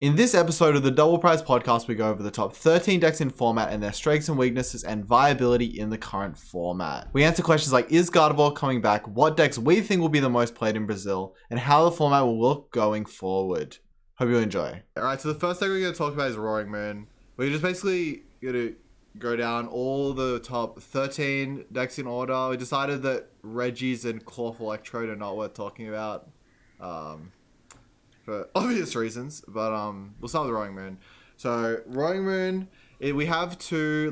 In this episode of the Double Prize podcast, we go over the top 13 decks in format and their strengths and weaknesses and viability in the current format. We answer questions like, is Gardevoir coming back, what decks we think will be the most played in Brazil, and how the format will look going forward. Hope you enjoy. Alright, so the first deck we're going to talk about is Roaring Moon. We're just basically going to go down all the top 13 decks in order. We decided that Reggie's and Clawful Electrode are not worth talking about. For obvious reasons, but we'll start with Roaring Moon. So Roaring Moon, we have two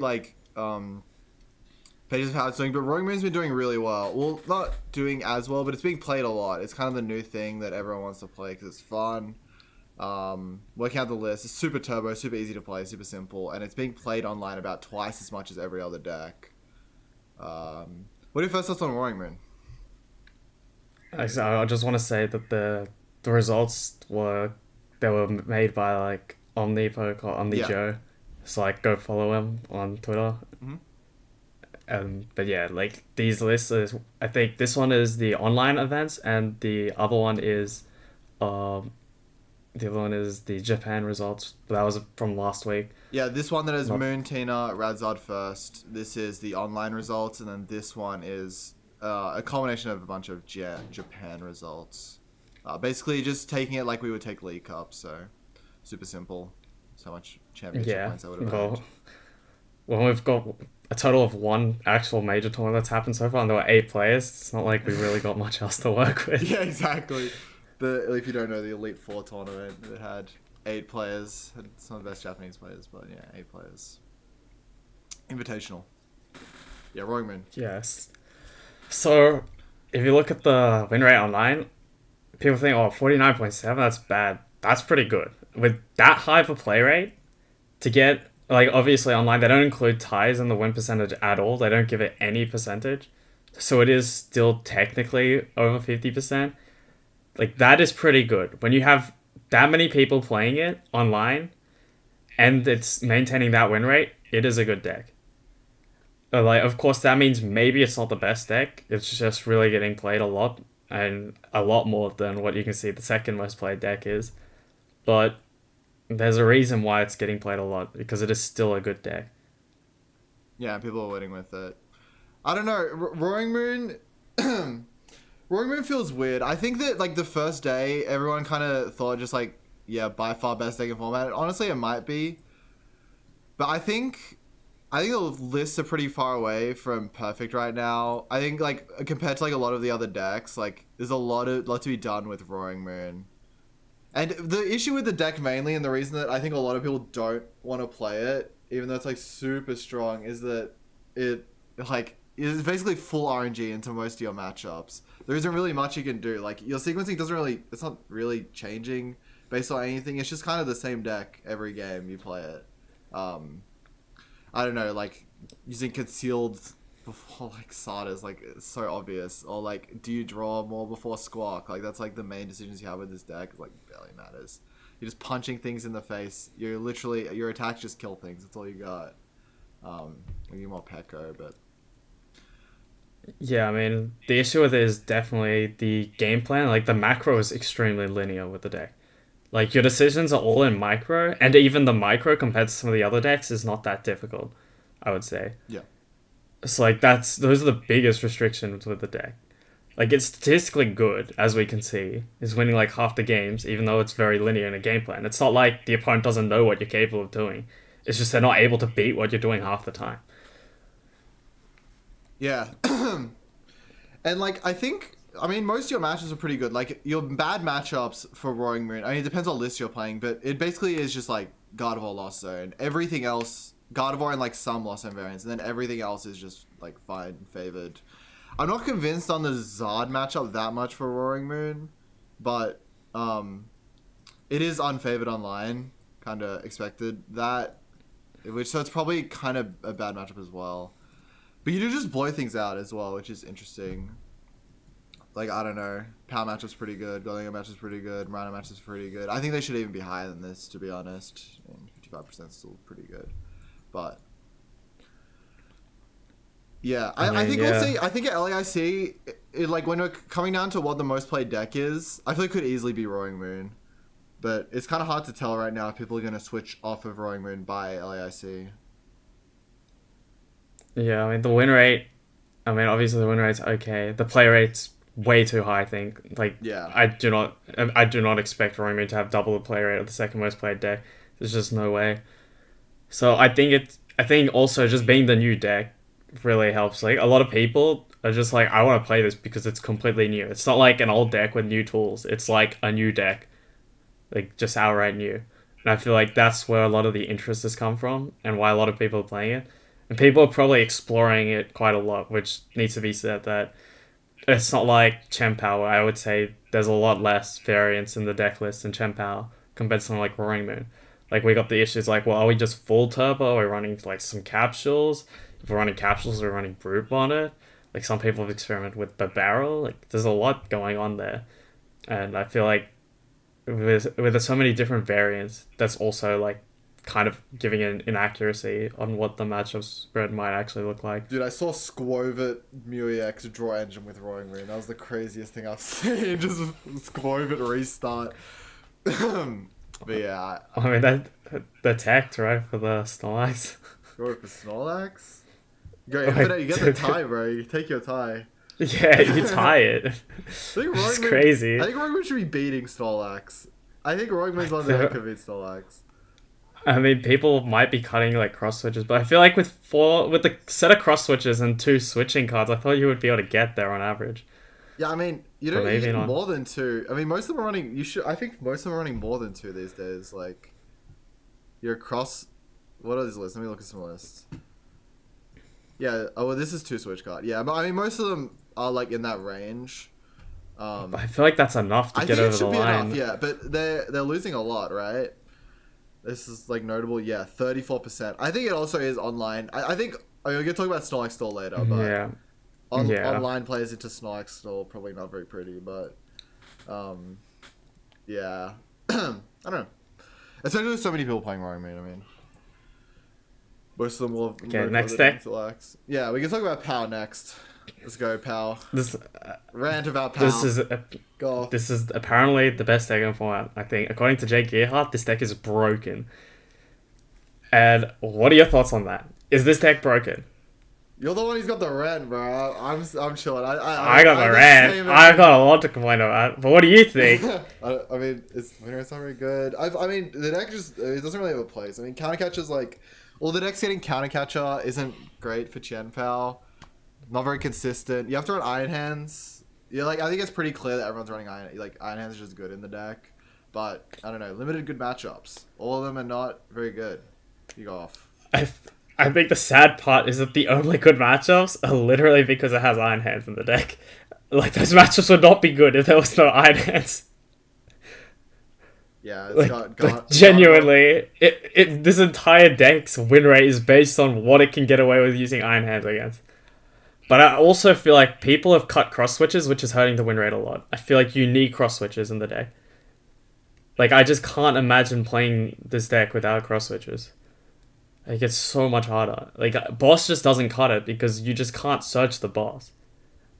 pages of how it's doing, but Roaring Moon's been doing really well. Well, not doing as well, but it's being played a lot. It's kind of the new thing that everyone wants to play because it's fun. Working out the list, it's super turbo, super easy to play, super simple, and it's being played online about twice as much as every other deck. What are your first thoughts on Roaring Moon? I just want to say that the results were made by like OmniPoke or OmniJoe. So like go follow him on Twitter. But yeah, like these lists is, I think this one is the online events and the other one is the Japan results. That was from last week. Yeah, this one that has Moon, Tina, Radzard first. This is the online results, and then this one is a combination of a bunch of Japan results. Basically, just taking it like we would take League Cup, so super simple. So much championship points I would have earned. Well, we've got a total of one actual major tournament that's happened so far, and there were 8 players. It's not like we really got much else to work with. Yeah, exactly. If you don't know, the Elite Four tournament, it had 8 players. Had some of the best Japanese players, but yeah, 8 players. Invitational. Yeah, Roaring Moon. Yes. So, if you look at the win rate online, people think, 49.7, that's bad. That's pretty good. With that high of a play rate, to get, like, obviously online, they don't include ties in the win percentage at all. They don't give it any percentage. So it is still technically over 50%. Like, that is pretty good. When you have that many people playing it online, and it's maintaining that win rate, it is a good deck. Like, of course, that means maybe it's not the best deck. It's just really getting played a lot. And a lot more than what you can see the second most played deck is. But there's a reason why it's getting played a lot, because it is still a good deck. Yeah, people are winning with it. I don't know, Roaring Moon... Roaring Moon feels weird. I think that, like, the first day, everyone kind of thought just, like, yeah, by far best deck in format. And honestly, it might be. But I think the lists are pretty far away from perfect right now. I think, like, compared to, like, a lot of the other decks, like, there's a lot to be done with Roaring Moon. And the issue with the deck mainly, and the reason that I think a lot of people don't want to play it, even though it's, like, super strong, is that it, like, is basically full RNG into most of your matchups. There isn't really much you can do. Like, your sequencing it's not really changing based on anything. It's just kind of the same deck every game you play it. I don't know, like, using Concealed before, like, Sardas, like, it's so obvious. Or, like, do you draw more before Squawk? Like, that's, like, the main decisions you have with this deck. Like, barely matters. You're just punching things in the face. You're literally, your attacks just kill things. That's all you got. Maybe more Pekko, but... Yeah, I mean, the issue with it is definitely the game plan. Like, the macro is extremely linear with the deck. Like, your decisions are all in micro, and even the micro compared to some of the other decks is not that difficult, I would say. Yeah. So, like, those are the biggest restrictions with the deck. Like, it's statistically good, as we can see, is winning, like, half the games, even though it's very linear in a game plan. It's not like the opponent doesn't know what you're capable of doing. It's just they're not able to beat what you're doing half the time. Yeah. And, like, I mean, most of your matches are pretty good. Like, your bad matchups for Roaring Moon, I mean, it depends on list you're playing, but it basically is just, like, Gardevoir Lost Zone. Everything else, Gardevoir and, like, some Lost Zone variants, and then everything else is just, like, fine, favored. I'm not convinced on the Zard matchup that much for Roaring Moon, but it is unfavored online. Kind of expected that, so it's probably kind of a bad matchup as well. But you do just blow things out as well, which is interesting. Like, I don't know. Power matchup's pretty good. Gholdengo matchup's pretty good. Miraidon matchup's pretty good. I think they should even be higher than this, to be honest. And 55% is still pretty good. But... yeah, I think we'll see. I think at LAIC, like, when we're coming down to what the most played deck is, I feel like it could easily be Roaring Moon. But it's kind of hard to tell right now if people are going to switch off of Roaring Moon by LAIC. Yeah, I mean, the win rate, I mean, obviously the win rate's okay. The play rate's way too high, I think. Like, Yeah. I do not expect Roaring Moon to have double the play rate of the second most played deck. There's just no way. So I think also just being the new deck really helps. Like, a lot of people are just like, I want to play this because it's completely new. It's not like an old deck with new tools. It's like a new deck. Like, just outright new. And I feel like that's where a lot of the interest has come from and why a lot of people are playing it. And people are probably exploring it quite a lot, which needs to be said that it's not like Chien-Pao, where I would say there's a lot less variance in the deck list in Chien-Pao compared to something like Roaring Moon. Like, we got the issues like, well, are we just full turbo? Are we running like some capsules? If we're running capsules, we're running Brute on it. Like, some people have experimented with the barrel. Like, there's a lot going on there. And I feel like with so many different variants, that's also like kind of giving an inaccuracy on what the matchup spread might actually look like. Dude, I saw Squovit MuEX draw engine with Roaring Moon. That was the craziest thing I've seen. Just Squovit restart. But yeah. I mean, the tech, right, for the Snorlax. Go for Snorlax? Go Infinite, you get the tie, bro. You take your tie. Yeah, you tie it. It's crazy. I think Roaring Moon should be beating Snorlax. I think Roaring Moon's one that could beat Snorlax. I mean, people might be cutting like cross switches, but I feel like with the set of cross switches and 2 switching cards, I thought you would be able to get there on average. Yeah, I mean, you don't need more than 2. I mean, most of them are running. I think most of them are running more than 2 these days. Like, your cross. What are these lists? Let me look at some lists. Yeah. Oh, well, this is 2 switch card. Yeah, but I mean, most of them are like in that range. I feel like that's enough to get over the line. Enough, yeah, but they're losing a lot, right? This is like notable. Yeah, 34%. I think it also is online. I think we're gonna talk about Snorlax still later, but yeah. Online players into Snorlax still probably not very pretty, but yeah. I don't know. Especially with so many people playing Roaring Moon. I mean, most of them will. Okay, next deck. Yeah, we can talk about Pao next. Let's go, Pao. Rant about Pao. This is apparently the best deck in the format. I think, according to Jake Gearhart, this deck is broken. And what are your thoughts on that? Is this deck broken? You're the one who's got the rant, bro. I'm chilling. I got the rant. I've got a lot to complain about. But what do you think? I mean, it's not very good. I mean, the deck it doesn't really have a place. I mean, Countercatcher's like, well, the deck's getting Countercatcher isn't great for Chien-Pao. Not very consistent. You have to run Iron Hands. Yeah, like I think it's pretty clear that everyone's running Iron Hands is just good in the deck. But I don't know, limited good matchups. All of them are not very good. You go off. I think the sad part is that the only good matchups are literally because it has Iron Hands in the deck. Like, those matchups would not be good if there was no Iron Hands. Yeah, it's genuinely, this entire deck's win rate is based on what it can get away with using Iron Hands against. But I also feel like people have cut cross switches, which is hurting the win rate a lot. I feel like you need cross switches in the deck. Like, I just can't imagine playing this deck without cross switches. Like, it's so much harder. Like, boss just doesn't cut it because you just can't search the boss.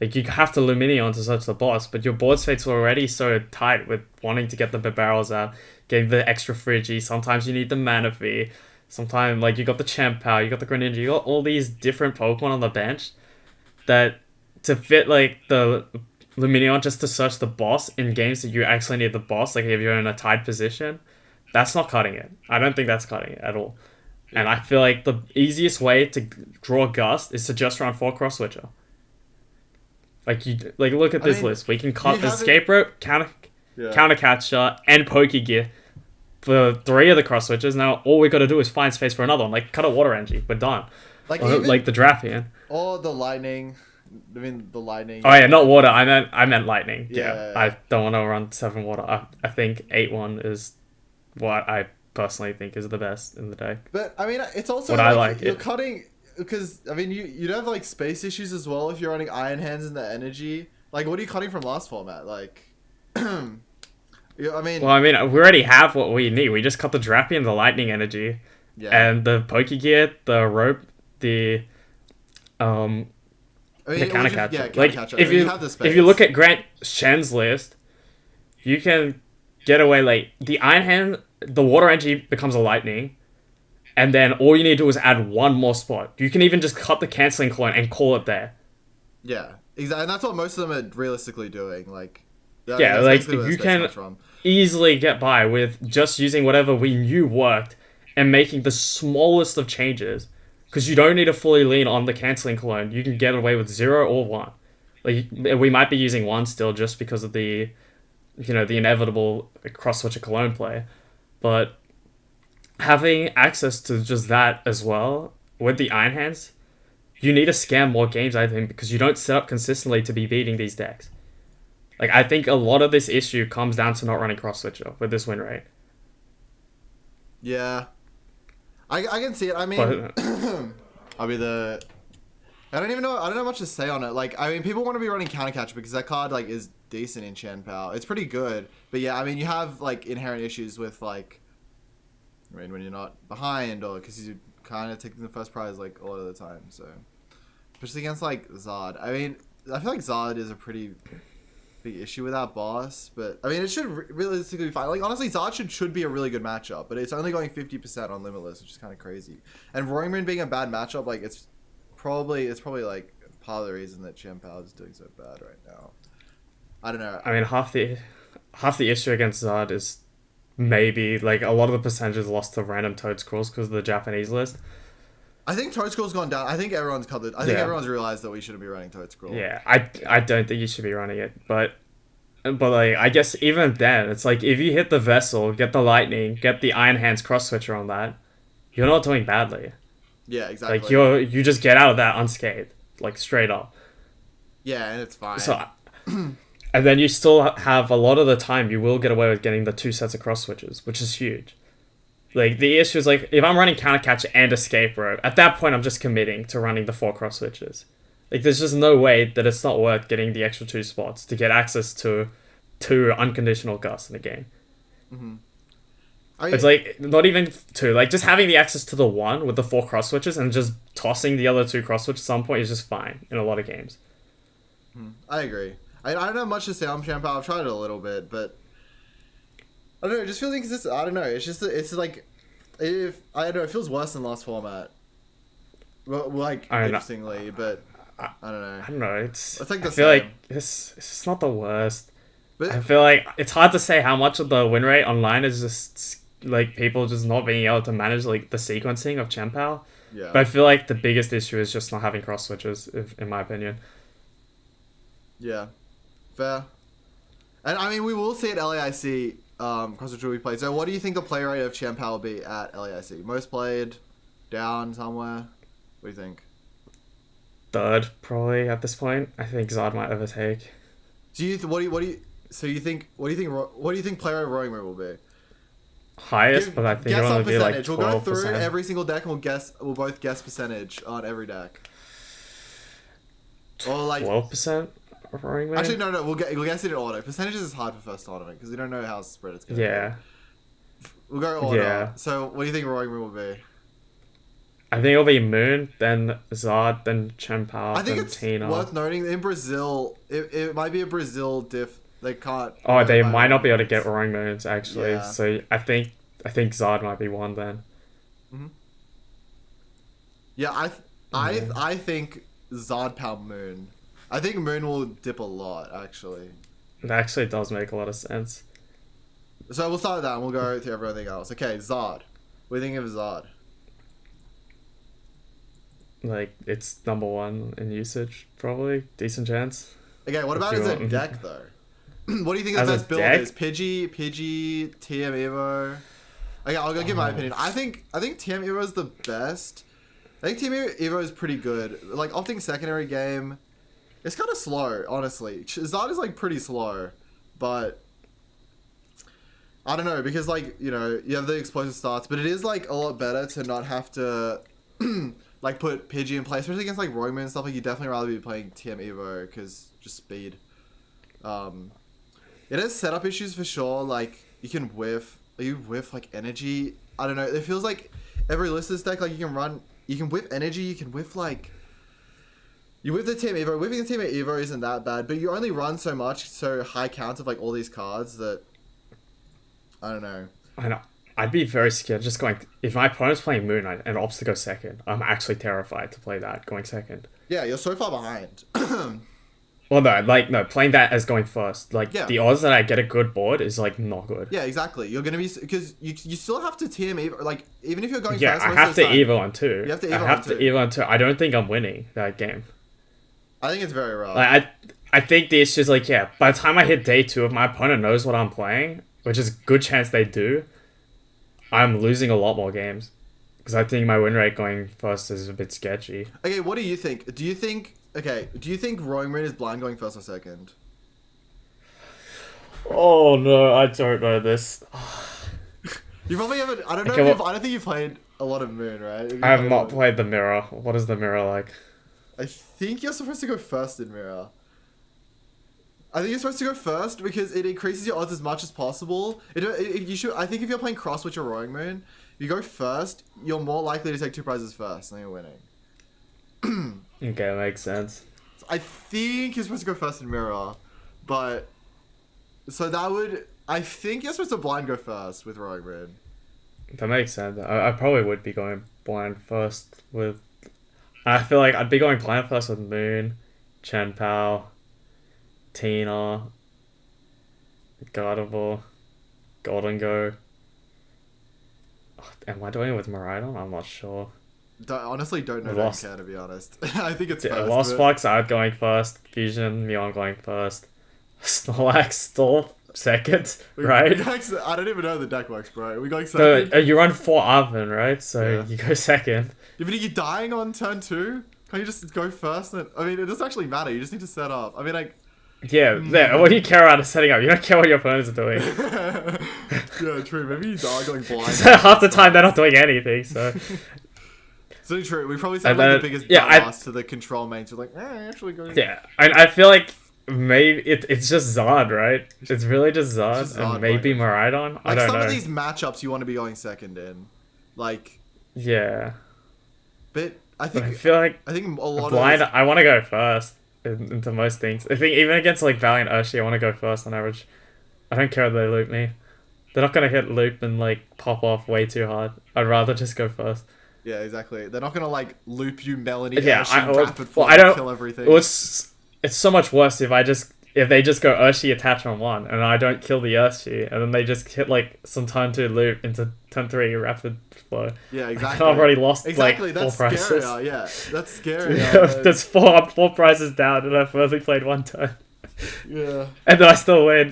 Like, you have to Luminion to search the boss, but your board state's already so tight with wanting to get the barrels out, getting the extra Frigi. Sometimes you need the Mana Fee. Sometimes, like, you got the Chien-Pao, you got the Greninja, you got all these different Pokemon on the bench that to fit, like, the Luminion just to search the boss in games that you actually need the boss, like if you're in a tied position, that's not cutting it. I don't think that's cutting it at all. And I feel like the easiest way to draw Gust is to just run 4 cross switcher. Like, look at this list. We can cut Escape Rope, Countercatcher, and Pokegear for 3 of the cross switches. Now all we got to do is find space for another one. Like, cut a Water Energy. We're done. Like the Drapion. Or the Lightning. I mean, the Lightning. Oh yeah, not Water. I meant Lightning. Yeah. I don't want to run 7 Water. I think 8-1 is what I personally think is the best in the deck. But I mean, it's also what I like. You're cutting because I mean, you don't have like space issues as well if you're running Iron Hands in the energy. Like, what are you cutting from last format? Like, I mean. Well, I mean, we already have what we need. We just cut the Drapion, the Lightning Energy, and the Pokegear, the Rope, the Countercatcher. Countercatcher. Like, if you look at Grant Shen's list, you can get away like the Iron Hand, the Water Energy becomes a Lightning, and then all you need to do is add one more spot. You can even just cut the canceling clone and call it there. Yeah, exactly, and that's what most of them are realistically doing. Like, I mean, Yeah, that's like basically where you the space can comes from. easily get by with just using whatever we knew worked and making the smallest of changes. Because you don't need to fully lean on the canceling clone. You can get away with 0 or 1. Like we might be using 1 still just because of the, the inevitable cross switcher clone play, but having access to just that as well with the Iron Hands, you need to scam more games, I think, because you don't set up consistently to be beating these decks. Like, I think a lot of this issue comes down to not running cross switcher with this win rate. Yeah, I can see it. I mean, But I don't know much to say on it. Like, I mean, people want to be running counter catch because that card like is decent in Chien-Pao. It's pretty good, but yeah, I mean, you have like inherent issues with like, I mean, when you're not behind or because you kind of taking the first prize like a lot of the time. So, especially against like Zard. I mean, I feel like Zard is a pretty big issue with our boss, but I mean, it should realistically be fine. Like, honestly, Zard should be a really good matchup, but it's only going 50% on Limitless, which is kind of crazy. And Roaring Moon being a bad matchup, like it's probably like part of the reason that Chien-Pao is doing so bad right now. I don't know. I mean, half the issue against Zard is maybe like a lot of the percentages lost to random Toad Scrolls because of the Japanese list. I think Toad Scroll's gone down. I think everyone's covered. I think everyone's realized that we shouldn't be running Toad Scroll. Yeah, I don't think you should be running it, but like I guess even then, it's like if you hit the Vessel, get the Lightning, get the Iron Hands cross switcher on that, you're not doing badly. Yeah, exactly. Like you just get out of that unscathed, like straight up. Yeah, and it's fine. So, and then you still have a lot of the time you will get away with getting the 2 sets of cross switches, which is huge. Like, the issue is, like, if I'm running counter catch and escape rope, at that point I'm just committing to running the 4 cross switches. Like, there's just no way that it's not worth getting the extra 2 spots to get access to 2 unconditional gusts in the game. Mm-hmm. It's like, not even 2, like, just having the access to the 1 with the 4 cross switches and just tossing the other 2 cross switches at some point is just fine in a lot of games. I agree. I don't have much to say on Chien-Pao. I've tried it a little bit, but I don't know. It just feels inconsistent. I don't know. It's like, if I don't know, it feels worse than last format. Well, like interestingly, but I don't know. I don't know. It's like the I feel same. like it's not the worst. But I feel like it's hard to say how much of the win rate online is just like people just not being able to manage like the sequencing of Chien-Pao. yeah, But I feel like the biggest issue is just not having cross switches, in my opinion. yeah, fair. And I mean, we will see at LAIC cross which will be played. So, what do you think the play rate of Chien-Pao will be at LAIC? Most played, down somewhere. What do you think? Third, probably at this point. I think Zard might overtake. What do you think play rate of Roaring Moon will be? Highest, but I think it'll only be like 12%. We'll go through every single deck and we'll both guess percentage on every deck. Or like 12%. Actually, no. We'll guess it in order. Percentages is hard for first tournament because we don't know how spread it's gonna be. Yeah. We'll go order. Yeah. So, what do you think Roaring Moon will be? I think it'll be Moon, then Zard, then Chien-Pao, I think then it's Tina. worth noting in Brazil, it might be a Brazil diff. They can't. Oh, they might not be able to get Roaring Moons actually. Yeah. So I think Zard might be one then. Mm-hmm. Yeah, I think Zard Pal Moon. I think Moon will dip a lot actually. It actually does make a lot of sense. So we'll start with that and we'll go through everything else. Okay, Zard. What do you think of Zard? Like, it's number 1 in usage, probably. Decent chance. Okay, what about as a deck though? What do you think the best build is? Pidgey, TM Evo. Okay, I'll give my opinion. I think TM Evo is the best. I think TM Evo is pretty good. Like opting secondary game, it's kind of slow, honestly. Zard is like pretty slow, but I don't know because like you have the explosive starts, but it is like a lot better to not have to like put Pidgey in play, especially against like Roman and stuff. Like you definitely rather be playing TM Evo because just speed. It has setup issues for sure. Like you can whiff like energy. I don't know. It feels like every listless deck like you can whiff energy. You can whiff like. You whiff the Team Evo. Whiffing the Team Evo isn't that bad, but you only run so much, so high count of like all these cards that I don't know. I know. I'd be very scared just going. If my opponent's playing Moon Knight and opts to go second, I'm actually terrified to play that going second. Yeah, you're so far behind. Well, no, playing that as going first. Like, Yeah. the odds that I get a good board is, like, not good. Yeah, exactly. You're going to be... Because you still have to TM... Like, even if you're going Yeah, first... I have to Evo on 2. You have to Evo I have on to 2. Evo on 2. I don't think I'm winning that game. I think it's very rough. Like, I think the issue is, like, yeah, by the time I hit day 2, if my opponent knows what I'm playing, which is a good chance they do, I'm losing a lot more games. Because I think my win rate going first is a bit sketchy. Okay, what do you think? Do you think Roaring Moon is blind going first or second? Oh, no, I don't know this. You probably haven't... I don't know Okay, I don't think you've played a lot of Moon, right? I have not played the mirror. What is the mirror like? I think you're supposed to go first in Mirror. I think you're supposed to go first because it increases your odds as much as possible. You should. I think if you're playing Cross Witch or Roaring Moon, if you go first, you're more likely to take 2 prizes first, and then you're winning. Okay, makes sense. I think you're supposed to go first in Mirror, but so that would. I think you're supposed to blind go first with Roaring Moon. That makes sense. I probably would be going blind first with... I feel like I'd be going blind first with Moon, Chien-Pao, Tina, Gardevoir, Gholdengo. Am I doing it with Miraidon? I'm not sure. Honestly, don't know. Don't care, to be honest. I think it's Yeah, first. Lost Fox out going first. Fusion, Meon going first. Snorlax still second, right? I don't even know how the deck works, bro. Are we going second? So, you run 4 Arven, right? So Yeah. you go second. Yeah, but are you dying on turn 2? Can't you just go first? I mean, it doesn't actually matter. You just need to set up. I mean, like... Yeah, what do you care about setting up? You don't care what your opponents are doing. Yeah, true. Maybe you die going blind. So half the time they're not doing anything, so... So true. We probably sound And like then- the biggest yeah, dumbass to the control mains. We're like, actually go... Yeah, I feel like maybe it's just Zard, right? It's really just Zard, It's just Zard, and maybe Miraidon. I Like, don't some know. of these matchups you want to be going second in. Like... Yeah. But I But I think... feel like I think a lot blind, of... I want to go first into most things. I think even against like Valiant Urshi, I want to go first on average. I don't care if they loop me. They're not going to hit loop and like pop off way too hard. I'd rather just go first. Yeah, exactly. They're not gonna like loop you Melanie Yeah, rapid well, fire I don't kill everything. Well, it's so much worse if they just go Urshi attach on 1 and I don't kill the Urshi and then they just hit like some turn 2 loop into turn 3 rapid flow. Yeah, Like, exactly. I've already lost Exactly, like that's 4 prices. scarier. Yeah, that's scarier. Yeah, there's four prices down and I've only played 1 turn. Yeah. And then I still win.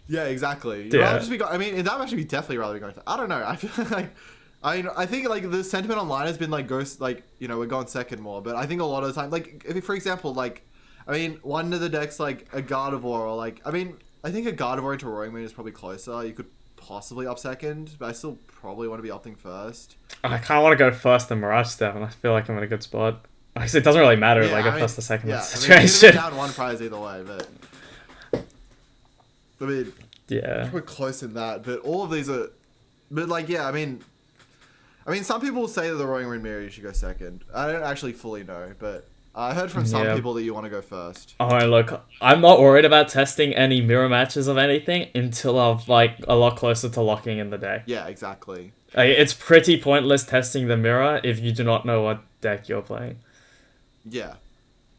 Yeah, exactly. You'd Yeah. rather just be I mean, in that match, you'd definitely rather be going. I don't know. I feel like I think like the sentiment online has been like ghost like we're going second more, but I think a lot of the time like if for example like I mean one of the decks like a Gardevoir or like I mean I think a Gardevoir into Roaring Moon is probably closer. You could possibly up second, but I still probably want to be opting first. I kind of want to go first in Mirage Step and I feel like I'm in a good spot. Like, it doesn't really matter if Yeah, I go I mean, first or second in yeah, this I mean, you're situation. gonna be down 1 prize either way, but I mean Yeah. we're close in that. But all of these are, but like yeah, I mean, some people say that the Roaring Moon Mirror you should go second. I don't actually fully know, but I heard from some Yeah. people that you want to go first. Oh, look, I'm not worried about testing any mirror matches of anything until I'm like a lot closer to locking in the deck. Yeah, exactly. Like, it's pretty pointless testing the mirror if you do not know what deck you're playing. Yeah.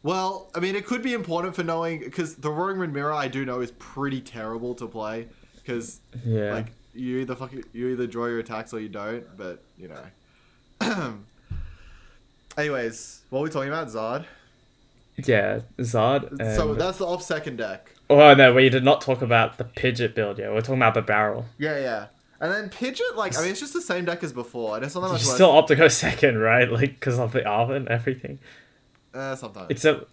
Well, I mean, it could be important for knowing because the Roaring Moon Mirror I do know is pretty terrible to play because Yeah. like you either draw your attacks or you don't. But anyways, what are we talking about, Zard? Yeah, Zard. So that's the off second deck. Oh no, we did not talk about the Pidgeot build yet. We're talking about the barrel. Yeah. And then Pidgeot, like, I mean, it's just the same deck as before. And it's not that You much still opt to go second, right? Like, because of the Arven and everything. Sometimes. It's a...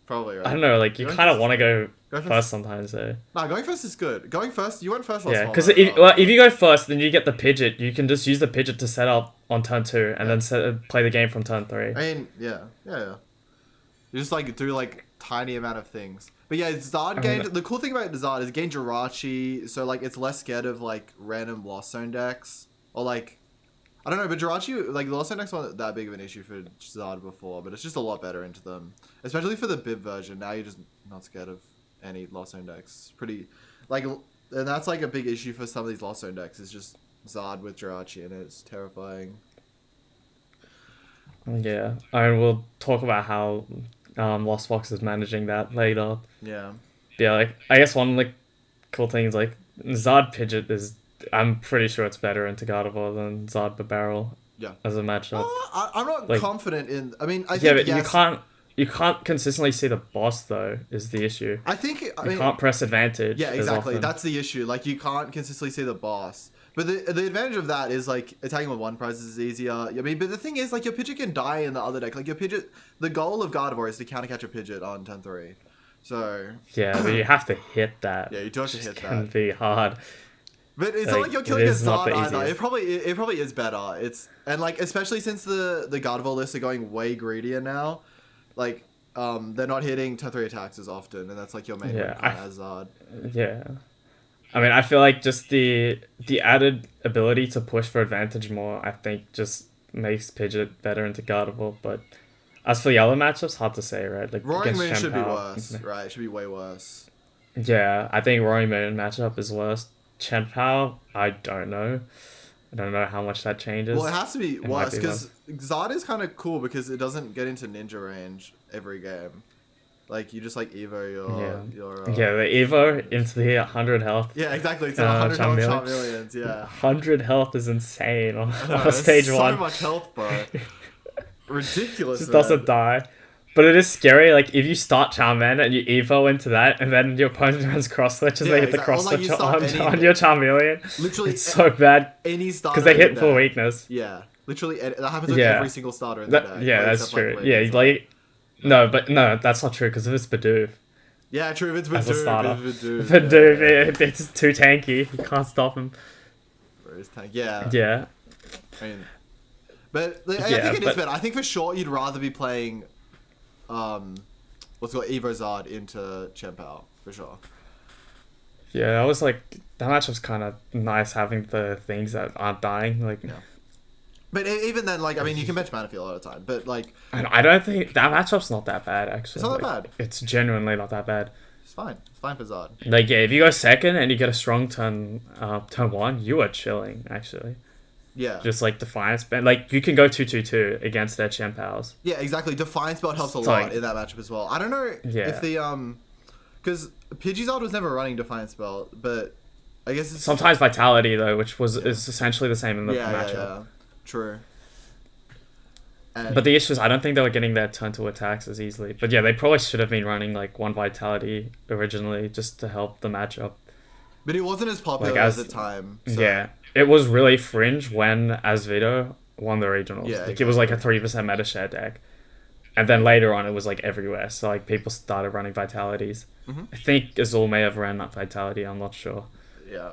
Probably, right? I don't know, like, you Going kind of first- want to go first? first sometimes, though. Nah, going first is good. Going first, you went first last Yeah, time. because if you go first, then you get the Pidgeot. You can just use the Pidgeot to set up on turn 2 and then play the game from turn 3. I mean, yeah. You just, like, do, like, tiny amount of things. But yeah, Zard gained... The cool thing about Zard is it gained Jirachi, so, like, it's less scared of, like, random Lost Zone decks. Or, like... I don't know, but Jirachi, like, the Lost Zone decks weren't that big of an issue for Zard before, but it's just a lot better into them. Especially for the Bib version. Now you're just not scared of any Lost Zone decks. Pretty... Like, And that's like a big issue for some of these Lost Zone decks. Is just Zard with Jirachi, and it's terrifying. Yeah, and we'll talk about how Lost Fox is managing that later. Yeah. Yeah, like I guess one like cool thing is like Zard Pidgeot is. I'm pretty sure it's better into Gardevoir than Zard Barrel. Yeah. As a matchup. I'm not like, confident in. I mean, I think yeah, but yes, you can't consistently see the boss though. Is the issue? I think you can't press advantage. Yeah, exactly. As often. That's the issue. Like you can't consistently see the boss. But the advantage of that is like attacking with one prize is easier. I mean, but the thing is like your Pidgeot can die in the other deck. Like your Pidgeot, the goal of Gardevoir is to counter catch a Pidgeot on turn 3. So yeah, but you have to hit that. Yeah, you do have to hit that. It can be hard. But it's not like you're killing a Zard either. Easiest. It probably is better. And like especially since the Gardevoir lists are going way greedier now, like they're not hitting turn 3 attacks as often, and that's like your main weapon as Zard. Yeah. I mean, I feel like just the added ability to push for advantage more, I think, just makes Pidgeot better into Gardevoir. But as for the other matchups, hard to say, right? Like Roaring Moon should be Chien-Pao, worse, right? It should be way worse. Yeah, I think Roaring Moon matchup is worse. Chien-Pao, I don't know. I don't know how much that changes. Well, it has to be worse because Zard is kind of cool because it doesn't get into ninja range every game. Like you just like Evo your the Evo into the 100 health. Yeah, exactly. It's 100 health Charmeleons. Yeah, 100 health is insane on stage one. So much health, bro. Ridiculous. Just doesn't die. But it is scary, like, if you start Charmander and you Evo into that, and then your opponent runs cross switch as they hit the cross switch on your Charmeleon. Literally, it's so bad. Any starter. Because they hit for weakness. Yeah. Literally, that happens with every single starter in the deck. Yeah, that's true. No, that's not true, because if it's Bidoof. Yeah, true, if it's Bidoof. Bidoof, it's too tanky. You can't stop him. Yeah. Yeah. I mean, but I think it is better. I think for sure you'd rather be playing what's called Evo Zard into Chien-Pao for sure. Yeah, that was like that matchup's kind of nice having the things that aren't dying. Like, but even then, like I mean, you can bench Manaphy a lot of the time, but like, and I don't think that matchup's not that bad actually. It's not that bad. It's genuinely not that bad. It's fine. It's fine for Zard. Like if you go second and you get a strong turn 1, you are chilling actually. Yeah. Just like Defiance Belt. Like you can go 2/2/2 against their Chien-Paos. Yeah, exactly. Defiance Belt helps a lot in that matchup as well. I don't know if the because Pidgeysard was never running Defiance Belt, but I guess it's sometimes Vitality though, which is essentially the same in the matchup. Yeah. True. But the issue is I don't think they were getting their turn 2 attacks as easily. But yeah, they probably should have been running like 1 Vitality originally just to help the matchup. But it wasn't as popular at the time. So. Yeah. It was really fringe when Asvito won the regionals. Yeah, exactly. It was like a 3% meta share deck. And then later on it was like everywhere. So like people started running Vitalities. Mm-hmm. I think Azul may have ran that Vitality, I'm not sure. Yeah.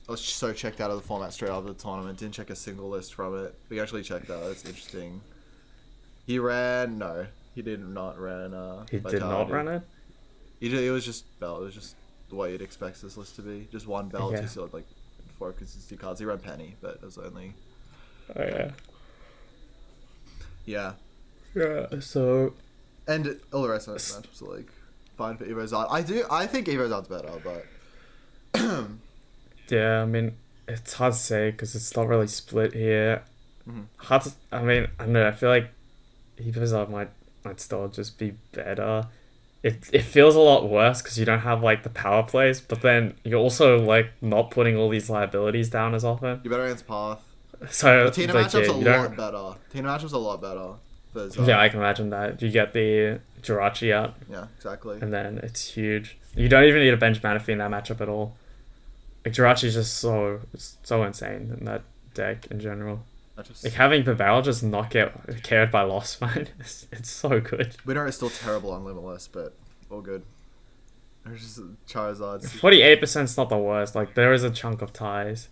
I was so checked out of the format straight after the tournament. Didn't check a single list from it. We actually checked that. That's interesting. He ran... No. He did not run He Vitality. did not run it? It was just Belt. It was just the way you'd expect this list to be. Just 1 Belt, 2 Sealed, like 4 consistency cards. He ran Penny, but it was only... Oh, yeah. Yeah. Yeah, so... And all the rest of those matchups are like fine for Evo Zard. I think Evo Zard's better, but... Yeah, I mean, it's hard to say because it's not really split here. Mm-hmm. I mean, I don't know, I feel like Evo Zard might still just be better. It feels a lot worse because you don't have like the power plays, but then you're also like not putting all these liabilities down as often. You're better against Path. So the Tina matchup's a lot better. Tina matchup's a lot better. Yeah, I can imagine that. You get the Jirachi out. Yeah, exactly. And then it's huge. You don't even need a bench Manaphy in that matchup at all. Like Jirachi's just so insane in that deck in general. Like having the barrel just not get carried by Lost Mine, it's so good. Winner is still terrible on Limitless, but all good. There's just Charizard. 48%'s not the worst. Like there is a chunk of ties.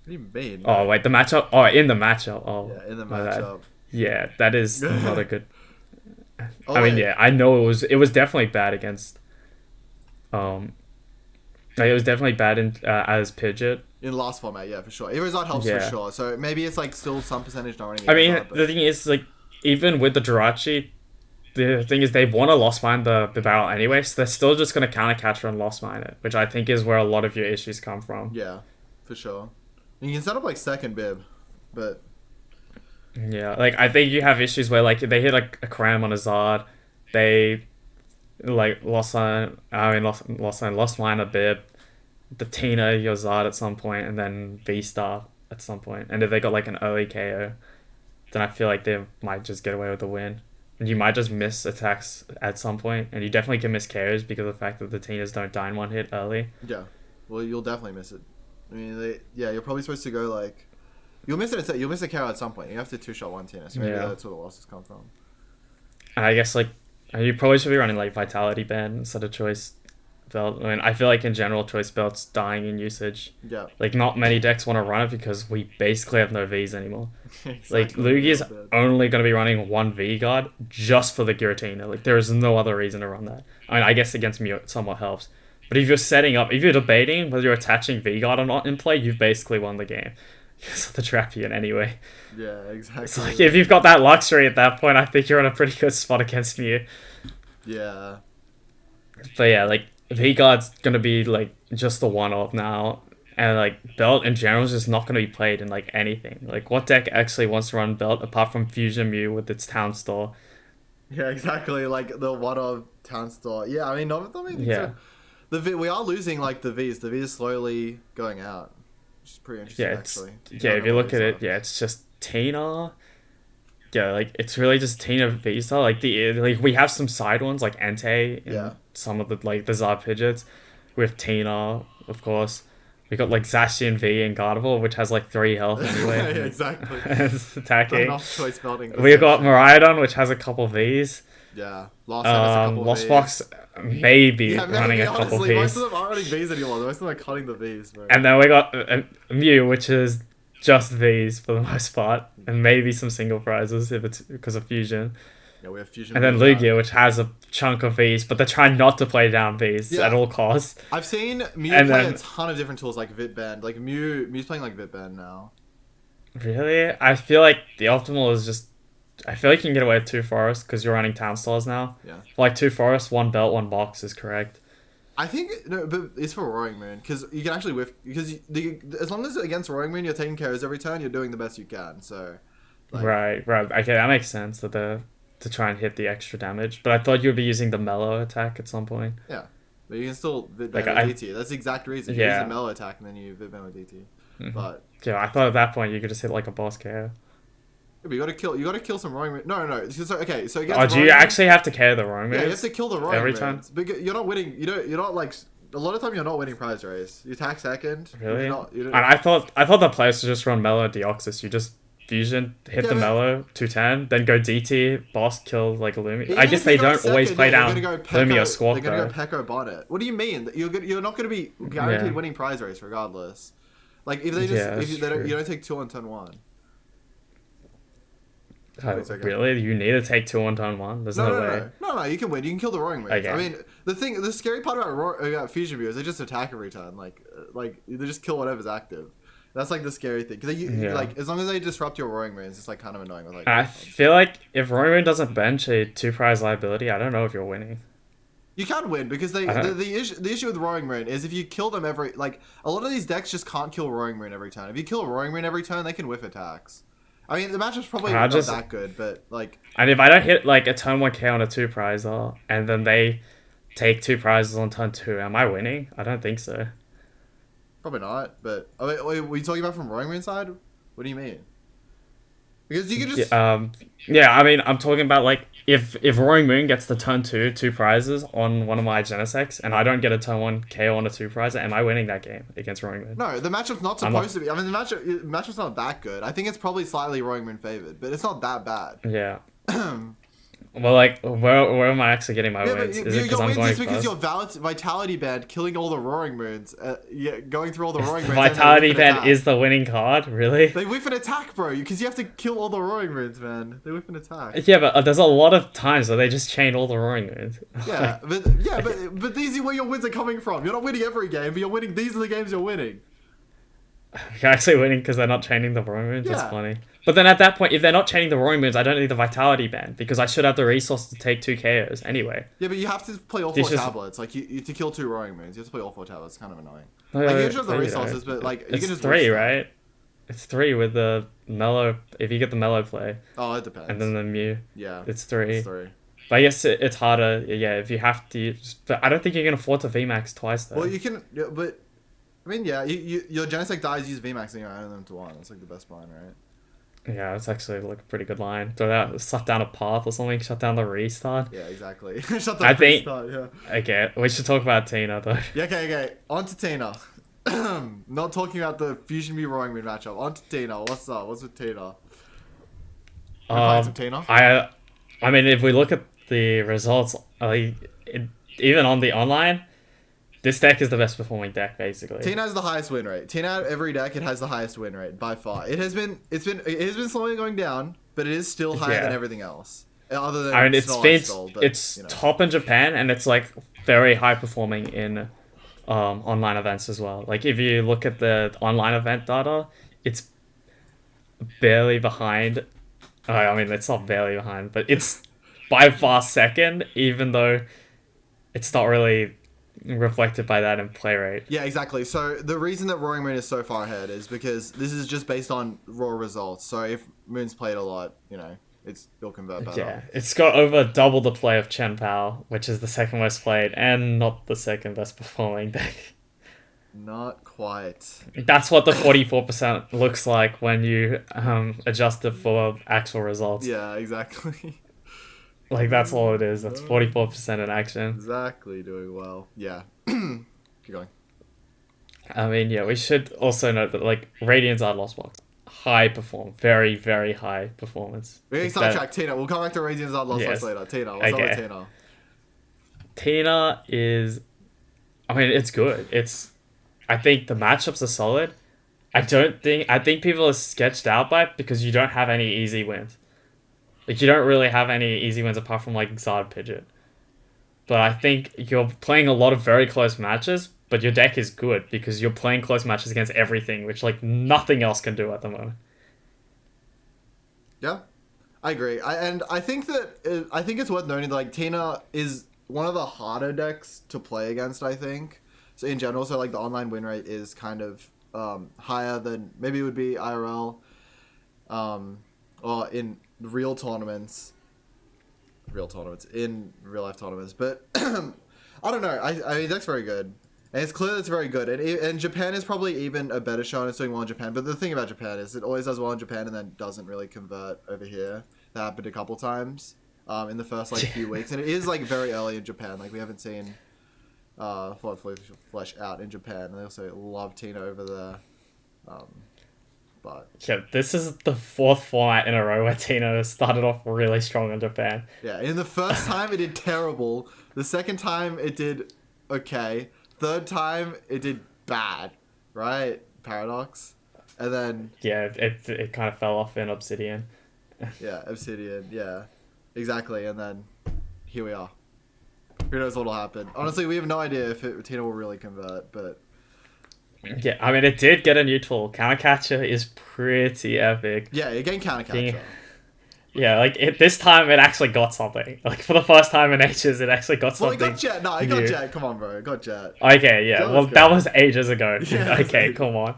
What do you mean? Oh wait, the matchup. Oh, in the matchup. Oh, yeah, in the matchup. Yeah, that is not a good. I mean, yeah, I know it was definitely bad against. It was definitely bad in as Pidgeot. In last format, yeah, for sure. Evo Zard helps for sure. So maybe it's like still some percentage not running. I mean, the thing is, like, even with the Jirachi, the thing is they want to Lost Mine the barrel anyway, so they're still just going to counter catcher and Lost Mine it, which I think is where a lot of your issues come from. Yeah, for sure. You can set up like second bib, but yeah, like I think you have issues where like they hit like a cram on a Zard, they like Lost Mine a bib, the Tina your Zard at some point, and then VSTAR at some point. And if they got like an early KO, then I feel like they might just get away with the win. And you might just miss attacks at some point, and you definitely can miss KOs because of the fact that the Tinas don't die in one hit early. yeah, well you'll definitely miss it. I mean, you're probably supposed to go like you'll miss it. You'll miss a KO at some point. You have to 2-shot one Tina, so maybe that's where the losses come from. And I guess like you probably should be running like Vitality Band instead of Choice Belt. I mean, I feel like in general Choice Belt's dying in usage. Yeah. Like not many decks want to run it because we basically have no Vs anymore. Exactly. Like Lugia's only going to be running one V guard just for the Giratina. Like there is no other reason to run that. I mean, I guess against me it somewhat helps. But if you're debating whether you're attaching V guard or not in play, you've basically won the game. Because of the Drapion anyway. Yeah, exactly. So like if you've got that luxury at that point, I think you're in a pretty good spot against Mew. Yeah. But yeah, like V-Guard's gonna be like just the one-off now, and like Belt in general is just not gonna be played in like anything. Like what deck actually wants to run Belt apart from Fusion Mew with its Town Store? Yeah, exactly. Like the one-off Town Store. Yeah, I mean, not many things we are losing like the Vs. The Vs is slowly going out, which is pretty interesting. Yeah, actually. If you look at it, it's just Tina. Yeah, like it's really just Tina VSTAR. Like we have some side ones like Entei and some of the like the Zarpidgets with Tina, of course. We got like Zacian V and Gardevoir, which has like 3 health anyway. Yeah, exactly. It's attacking. Choice belting. We got Miraidon, which has a couple Vs. Yeah, Lost has a couple Lost Vs. Box maybe running a couple Vs. Most of them aren't running Vs anymore. Most of them are cutting the Vs, bro. And then we got Mew, which is just Vs for the most part, and maybe some single prizes if it's because of Fusion. Yeah, we have Fusion. And then Lugia, which has a chunk of Vs, but they're trying not to play down Vs at all costs. I've seen Mew play a ton of different tools like Vitband. Like Mew's playing like Vitband now. Really? I feel like the optimal is just... I feel like you can get away with 2 forests because you're running Town Stars now. Yeah. Like 2 forests, 1 belt, 1 box is correct. I think no, but it's for Roaring Moon because you can actually whiff because as long as against Roaring Moon you're taking KOs every turn, you're doing the best you can. So, like, right. Okay, that makes sense that to try and hit the extra damage. But I thought you would be using the mellow attack at some point. Yeah, but you can still Vidband Like, with DT. That's the exact reason. You use the mellow attack and then you Vidband with DT. Mm-hmm. But yeah, I thought at that point you could just hit like a boss KO. but you gotta kill some Roaring Moon. No. So against Do you Roaring actually have to KO the Roaring Moons? Yeah, you have to kill the Roaring every Moons. time. Because you're not winning. You're not like. A lot of time you're not winning prize race. You attack second. Really? And I thought the players should just run Mellow Deoxys. You just Fusion, hit the Mellow, 210, then go DT, boss, kill like Lumi. I guess they don't always play down Lumi or Squawk They're gonna go Pekko Bonnet. What do you mean? You're not gonna be guaranteed winning prize race regardless. Like if they just you don't take 2 on turn 1. Really? You need to take 2 on turn 1? There's no way. No, you can win. You can kill the Roaring Moons. Okay. I mean, the scary part about Fusion View is they just attack every turn. Like they just kill whatever's active. That's like the scary thing. Because like as long as they disrupt your Roaring Moons, it's like kind of annoying. With, like, I feel like if Roaring Moon doesn't bench a 2 prize liability, I don't know if you're winning. You can win because the issue with Roaring Moon is if you kill them every like a lot of these decks just can't kill Roaring Moon every turn. If you kill a Roaring Moon every turn, they can whiff attacks. I mean, the matchup's probably not that good, but like... And if I don't hit like a turn 1k on a 2 prizer, and then they take 2 prizes on turn 2, am I winning? I don't think so. Probably not, but... wait, were you talking about from Roaring Moon side? What do you mean? Because you can just... Yeah, I mean, I'm talking about like, if Roaring Moon gets the turn 2 prizes on one of my Genesects, and I don't get a turn 1 KO on a 2 prizer, am I winning that game against Roaring Moon? No, the matchup's not supposed to be. I mean, the matchup's not that good. I think it's probably slightly Roaring Moon favored, but it's not that bad. Yeah. Well, like, where am I actually getting my wins? Is it because I'm going first? Because your Vitality Band killing all the Roaring Moons, going through all the Roaring Moons. Vitality Band is the winning card, really? They whiff an attack, bro, because you have to kill all the Roaring Moons, man. They whiff an attack. Yeah, but there's a lot of times where they just chain all the Roaring Moons. Yeah, but these are where your wins are coming from. You're not winning every game, but you're winning. These are the games you're winning. You're actually winning because they're not chaining the Roaring Moons. That's funny. But then at that point, if they're not chaining the roaring moves, I don't need the vitality band because I should have the resources to take 2 KOs anyway. Yeah, but you have to play all 4 tablets. Like you to kill 2 roaring moves, you have to play all 4 tablets. It's kind of annoying. Like you have the resources, but like you it's can just 3, right? It's 3 with the mellow. If you get the mellow play. Oh, it depends. And then the Mew. Yeah. It's 3. It's 3. But I guess it's harder. Yeah, if you have to. But I don't think you can afford to VMAX twice though. Well, you can, but I mean, yeah, your Genesect dies, use VMAX, and you add them to 1. That's like the best line, right? Yeah, it's actually like a pretty good line. Throw that, shut down a path or something, shut down the restart. Yeah, exactly. Shut down the restart, yeah. Okay, we should talk about Tina though. Yeah, okay. On to Tina. Not talking about the Fusion Mew Roaring Moon matchup. On to Tina. What's up? What's with Tina? Playing some Tina? I mean, if we look at the results, even on the online, this deck is the best performing deck, basically. Tina has the highest win rate. Tina out of every deck, it has the highest win rate by far. It has been slowly going down, but it is still higher than everything else. Other than it's top in Japan, and it's like very high performing in online events as well. Like if you look at the online event data, it's barely behind. I mean, it's not barely behind, but it's by far second, even though it's not really reflected by that in play rate. Yeah, exactly. So the reason that Roaring Moon is so far ahead is because this is just based on raw results. So if Moon's played a lot, it'll convert better. Yeah, it's got over double the play of Chien-Pao, which is the second most played and not the second best performing deck. Not quite. That's what the 44% looks like when you adjust it for actual results. Yeah, exactly. Like, that's all it is. That's 44% in action. Exactly, doing well. Yeah. Keep going. I mean, yeah, we should also note that, like, Radiant's Art Lost Box. High perform. Very, very high performance. We're getting sidetracked. Tina, we'll come back to Radiant's Art Lost Box later. Tina, what's up with Tina? Tina is... I mean, it's good. I think the matchups are solid. I think people are sketched out by it because you don't have any easy wins. Like, you don't really have any easy wins apart from, like, Zard Pidgeot. But I think you're playing a lot of very close matches, but your deck is good because you're playing close matches against everything, which, like, nothing else can do at the moment. Yeah, I agree. I think it's worth noting that, like, Tina is one of the harder decks to play against, I think. So in general, so, like, the online win rate is kind of higher than maybe it would be IRL or in real tournaments, in real life tournaments. But I don't know. I mean, that's very good, and it's clear that's very good. And Japan is probably even a better show, and it's doing well in Japan. But the thing about Japan is it always does well in Japan and then doesn't really convert over here. That happened a couple times in the first few weeks, and it is like very early in Japan. Like we haven't seen Flesh out in Japan, and they also love Tina over there. But yeah, this is the 4th format in a row where Tina started off really strong in Japan. Yeah, in the first time it did terrible. The second time it did okay. Third time it did bad, right? Paradox, and then it kind of fell off in Obsidian. Yeah, Obsidian. Yeah, exactly. And then here we are. Who knows what'll happen? Honestly, we have no idea if Tina will really convert, but. Yeah, I mean, it did get a new tool. Countercatcher is pretty epic. Yeah, you're getting Countercatcher. Yeah, like, this time it actually got something. Like, for the first time in ages, it actually got something. Well, it got Jet. No, it got Jet. Come on, bro. It got Jet. Okay, yeah. Well, that was ages ago. Yeah, okay, come on.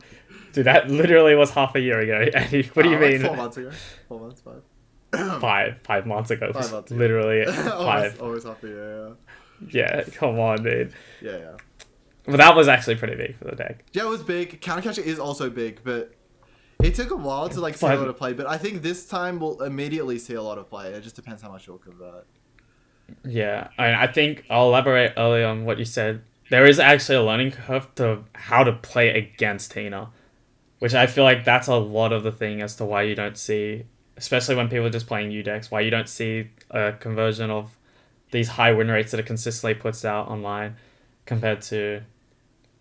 Dude, that literally was half a year ago. What do you mean? 4 months ago. 4 months, 5. 5 months ago. 5 months ago. Literally 5. Almost half a year, yeah. Come on, dude. Yeah. But that was actually pretty big for the deck. Yeah, it was big. Countercatcher is also big, but it took a while to see a lot of play. But I think this time we'll immediately see a lot of play. It just depends how much you'll convert. Yeah, I think I'll elaborate earlier on what you said. There is actually a learning curve to how to play against Tina, which I feel like that's a lot of the thing as to why you don't see, especially when people are just playing new decks, why you don't see a conversion of these high win rates that it consistently puts out online compared to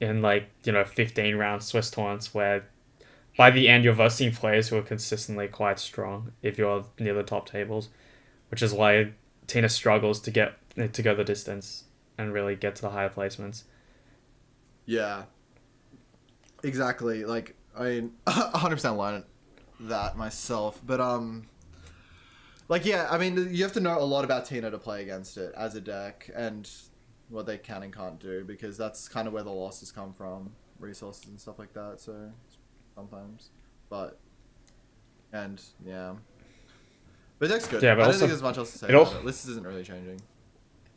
in 15 round Swiss tournaments where by the end you're versing players who are consistently quite strong if you're near the top tables, which is why Tina struggles to go the distance and really get to the higher placements. Yeah, exactly. Like, I mean, 100% that myself, but like yeah, I mean you have to know a lot about Tina to play against it as a deck and what they can and can't do because that's kind of where the losses come from, resources and stuff like that. So sometimes, but and yeah, but the deck's good. Yeah, but I don't also, think there's much else to say about it. This isn't really changing.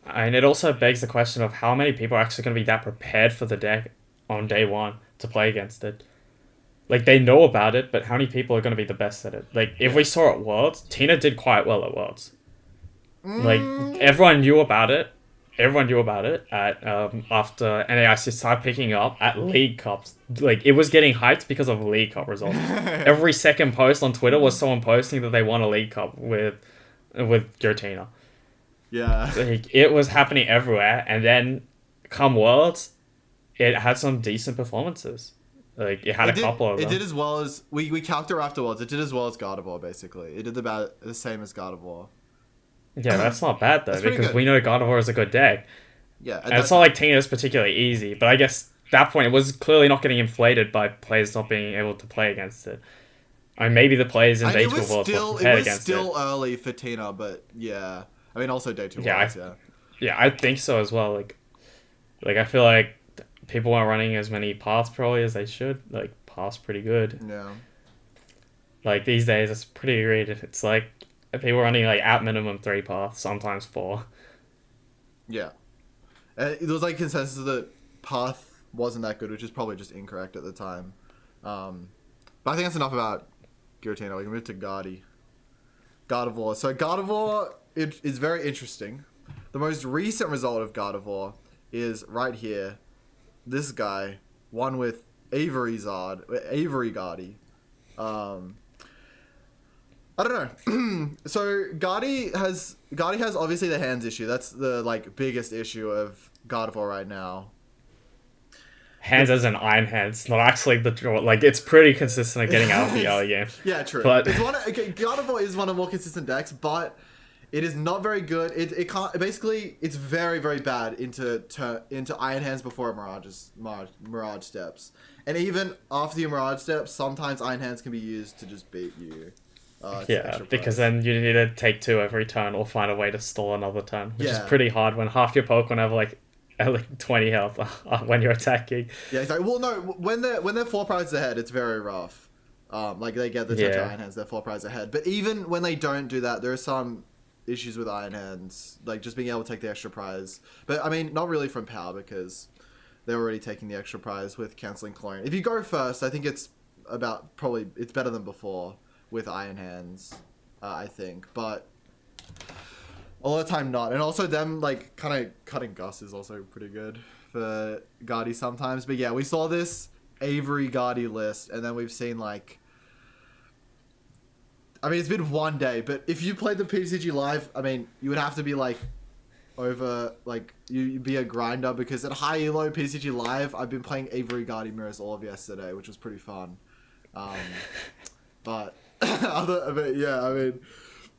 and it also begs the question of how many people are actually going to be that prepared for the deck on day one to play against it. Like, they know about it, but how many people are going to be the best at it? Like, if we saw at Worlds, Tina did quite well at Worlds. Like, everyone knew about it. Everyone knew about it at after NAIC started picking up at League Cups. Like, it was getting hyped because of League Cup results. Every second post on Twitter was someone posting that they won a League Cup with Giratina. Yeah. Like, it was happening everywhere, and then come Worlds, it had some decent performances. Like, it had a couple of them. It did as well as... We calced it afterwards. It did as well as Gardevoir, basically. It did about the same as Gardevoir. Yeah, that's not bad, though, because good. we know Gardevoir is a good deck. Yeah. And it's not like Tina's particularly easy, but I guess at that point it was clearly not getting inflated by players not being able to play against it. I mean, maybe the players in Day 2 Worlds were prepared against it. It was still early for Tina, but yeah. I mean, also Day 2 Worlds, yeah. Yeah, I think so as well. Like I feel like people aren't running as many paths probably as they should. Like, paths pretty good. Yeah. Like, these days it's pretty great. It's like people running like at minimum 3 paths, sometimes 4. Yeah. There was like consensus that path wasn't that good, which is probably just incorrect at the time. But I think that's enough about Giratina. We can move to Gardevoir. So Gardevoir is very interesting. The most recent result of Gardevoir is right here. This guy won with Avery Gardy. I don't know. So Gardy has obviously the hands issue. That's the like biggest issue of Gardevoir right now. Hands as an iron hands, not actually the draw. Like, it's pretty consistent at getting out of the early game. Yeah, true. But Gardevoir is one of the more consistent decks, but it is not very good. It can't. Basically, it's very very bad into iron hands before Mirage steps, and even after your Mirage steps, sometimes iron hands can be used to just beat you. Yeah, because then you need to take 2 every turn or find a way to stall another turn, which is pretty hard when half your Pokemon have like 20 health when you're attacking. Yeah, exactly. Well, no, when they're 4 prizes ahead, it's very rough. Like they get the touch iron hands, they're 4 prizes ahead. But even when they don't do that, there are some issues with iron hands, like just being able to take the extra prize. But I mean, not really from power because they're already taking the extra prize with canceling clone. If you go first, I think it's better than before with iron hands, I think, but a lot of time not. And also them like kind of cutting Gus is also pretty good for Gardy sometimes. But yeah, we saw this Avery Gardy list, and then we've seen like, I mean, it's been 1 day, but if you played the PCG live, I mean, you would have to be like over, like you'd be a grinder, because at high elo PCG live, I've been playing Avery Gardy mirrors all of yesterday, which was pretty fun. But yeah, I mean,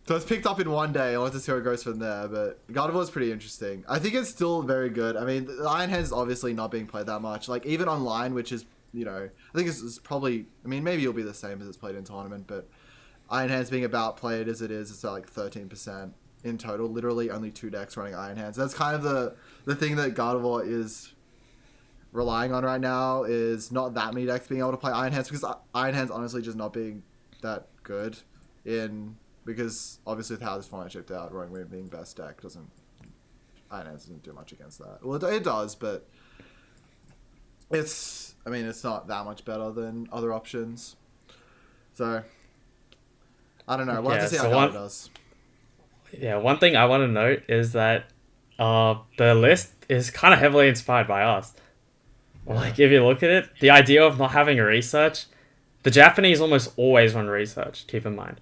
so it's picked up in 1 day. I want to see how it goes from there. But Gardevoir is pretty interesting. I think it's still very good. I mean, the Iron Hands is obviously not being played that much. Like, even online, which is, you know, I think it's probably, I mean, maybe it'll be the same as it's played in tournament, but Iron Hands being about played as it is, it's at like 13% in total. Literally only 2 decks running Iron Hands. That's kind of the thing that Gardevoir is relying on right now, is not that many decks being able to play Iron Hands, because Iron Hands honestly just not being that good because obviously with how this format shaped out, Roaring Moon being best deck Iron Hands doesn't do much against that. Well, it does, but it's not that much better than other options. So I don't know. We'll have to see how it does. Yeah, one thing I want to note is that the list is kind of heavily inspired by us. Like, if you look at it, the idea of not having a research, the Japanese almost always run research, keep in mind.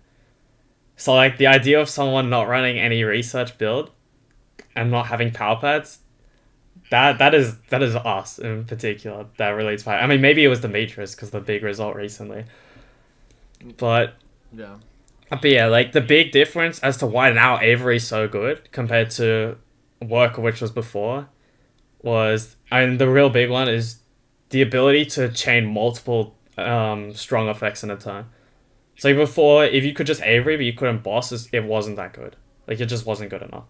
So, like, the idea of someone not running any research build and not having power pads, that is us in particular. That really inspired. I mean, maybe it was Demetrius because of the big result recently. But yeah, like, the big difference as to why now Avery's so good compared to Worker, which was before, was, and the real big one is the ability to chain multiple strong effects in a turn. So before, if you could just Avery, but you couldn't boss, it wasn't that good. Like, it just wasn't good enough.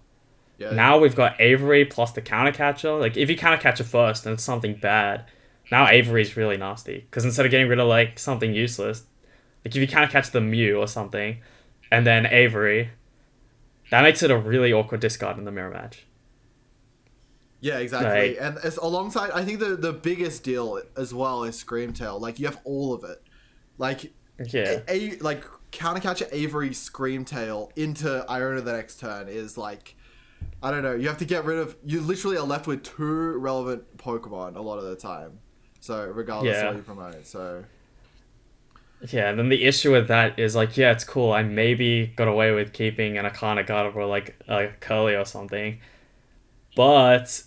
Yeah. Now we've got Avery plus the counter catcher. Like, if you counter catcher first and it's something bad, now Avery's really nasty. Because instead of getting rid of, like, something useless, like, if you counter catch the Mew or something, and then Avery, that makes it a really awkward discard in the mirror match. Yeah, exactly. And it's alongside, I think the biggest deal as well is Screamtail. Like, you have all of it. Like, yeah, like counter catcher Avery Screamtail into Iona the next turn is like, I don't know. You have to get rid of. You literally are left with 2 relevant Pokemon a lot of the time. So regardless of what you promote, so. Yeah, and then the issue with that is like, yeah, it's cool. I maybe got away with keeping an Arcana Gardevoir like Curly or something, but.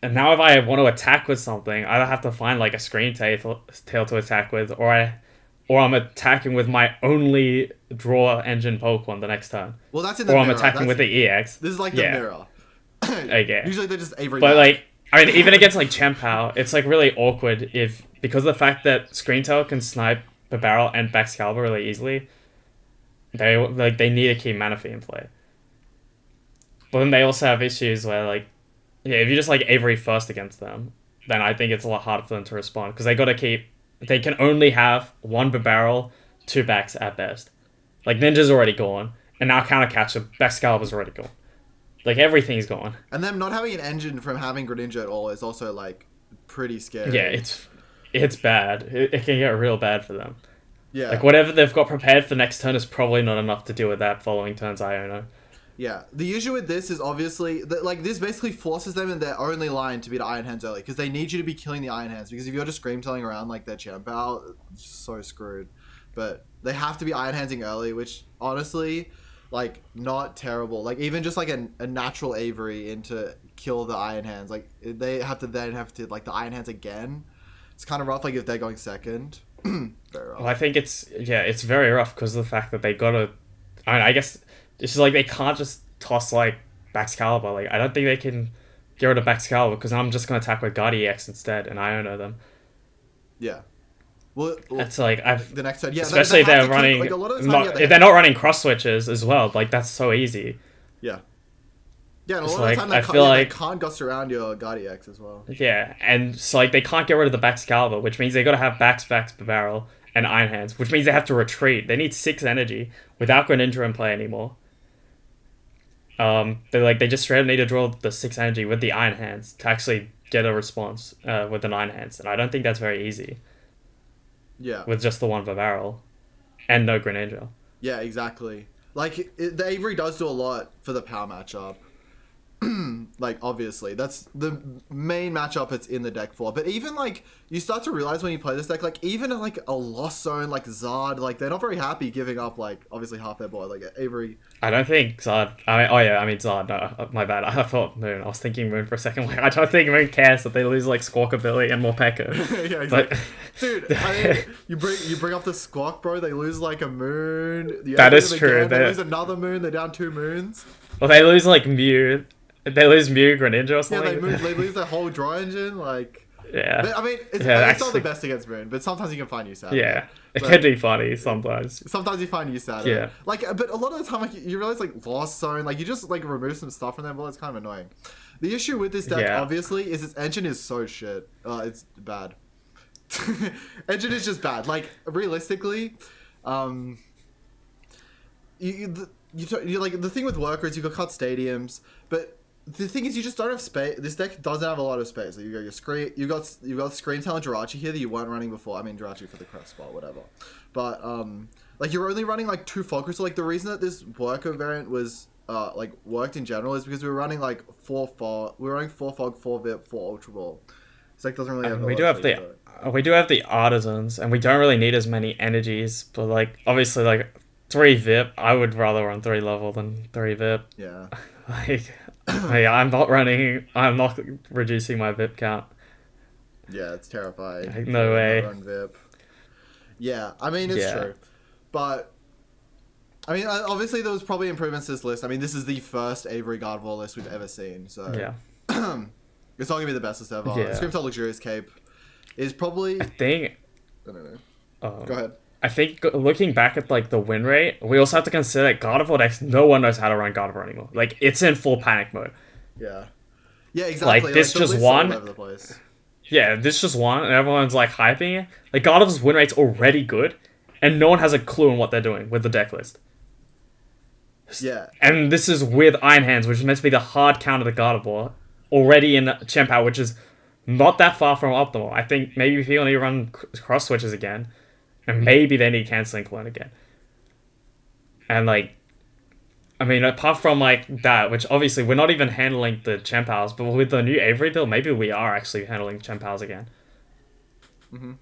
And now if I want to attack with something, I have to find like a Screamtail to attack with, or I'm attacking with my only draw engine Pokemon the next turn. Well, that's in the Or mirror. I'm attacking with the EX. This is like the mirror. Okay. Usually they're just Avery. But like, I mean, even against like Chien-Pao, it's like really awkward because of the fact that Screamtail can snipe the barrel and Baxcalibur really easily. They need to keep Manaphy in play. But then they also have issues where like. Yeah, if you just like Avery first against them, then I think it's a lot harder for them to respond because they can only have 1 barrel, 2 backs at best. Like Ninja's already gone, and now counter catcher Baxcalibur's already gone. Like everything's gone. And them not having an engine from having Greninja at all is also like pretty scary. Yeah, it's bad. It can get real bad for them. Yeah. Like whatever they've got prepared for next turn is probably not enough to deal with that following turn's Iono. Yeah, the issue with this is obviously that like this basically forces them in their only line to beat Iron Hands early because they need you to be killing the Iron Hands because if you're just Screamtailing around like their Chien-Pao, it's so screwed. But they have to be Iron Handsing early, which honestly, like not terrible. Like even just like a natural Avery into kill the Iron Hands, like they have to like the Iron Hands again. It's kind of rough. Like if they're going second, very rough. Well, I think it's very rough because of the fact that they gotta. I guess. It's just like they can't just toss like Baxcalibur. Like I don't think they can get rid of Baxcalibur because I'm just gonna attack with Guardi X instead, and I Iono them. Yeah. Well, it's like the next turn, yeah. Especially if they're running, like, a lot of the time, if they're not running cross switches as well. Like that's so easy. Yeah. Yeah, and a it's lot of the time they can't gust around your Guardi X as well. Yeah, and so like they can't get rid of the Baxcalibur, which means they gotta have backs per barrel and Iron Hands, which means they have to retreat. They need 6 energy without Greninja in play anymore. They just straight up need to draw the 6 energy with the Iron Hands to actually get a response with the 9 hands, and I don't think that's very easy. Yeah. With just the 1 barrel and no Greninja. Yeah, exactly. Like the Avery does do a lot for the power matchup. Like obviously that's the main matchup it's in the deck for, but even like you start to realize when you play this deck, like even like a Lost Zone like Zard, like they're not very happy giving up like obviously half their board. Like Avery, I don't think Zard. Zard. No, my bad. I thought Moon. I was thinking Moon for a second. Like I don't think Moon cares that they lose like Squawkabilly and Morpeko. Yeah, exactly. Dude, you bring up the Squawk, bro. They lose like a Moon. That is true. They lose another Moon. They're down 2 moons. Well, they lose like Mew. They lose Mew, Greninja or something. Yeah, they lose their whole draw engine. Like, yeah. But, I mean, it's not the best against Moon, but sometimes you can find use out. Yeah, it can be funny sometimes. Sometimes you find use out. Yeah. Like, but a lot of the time, like you realize, like Lost Zone, like you just like remove some stuff from them, but it's kind of annoying. The issue with this deck, obviously, is its engine is so shit. It's bad. Engine is just bad. Like realistically, you like the thing with workers, you got cut stadiums, but the thing is you just don't have space. This deck doesn't have a lot of space. Like you got your screen, you got Screamtail and Jirachi here that you weren't running before. I mean Jirachi for the crest spot, whatever. But like you're only running like 2 focus. So like the reason that this worker variant was like worked in general is because we were running like 4 fog, 4 VIP, 4 ultra ball. This deck doesn't really have. We do have the artisans, and we don't really need as many energies. But like obviously like 3 VIP, I would rather run 3 level than 3 VIP. Yeah. Like. I'm not reducing my VIP count. Yeah, it's terrifying. Like, no way. Run VIP. Yeah, I mean, it's true. But, I mean, obviously there was probably improvements to this list. I mean, this is the first Avery Gardevoir list we've ever seen. So, yeah. It's not going to be the best list ever. Yeah. Screamtail Luxurious Cape is probably... I think... I don't know. Go ahead. I think looking back at like the win rate, we also have to consider that Gardevoir decks, no one knows how to run Gardevoir anymore. Like it's in full panic mode. Yeah. Yeah, exactly. Like this the just lists are all won. over the place. Yeah, this just won, and everyone's like hyping it. Like Gardevoir's win rate's already good, and no one has a clue on what they're doing with the deck list. Yeah. And this is with Iron Hands, which is meant to be the hard counter to Gardevoir, already in Chien-Pao, which is not that far from optimal. I think maybe people need to run cross switches again, and maybe they need canceling clone again. And like, I mean, apart from like that, which obviously we're not even handling the Chien-Paos, but with the new Avery build, maybe we are actually handling Chien-Paos again. Mm-hmm.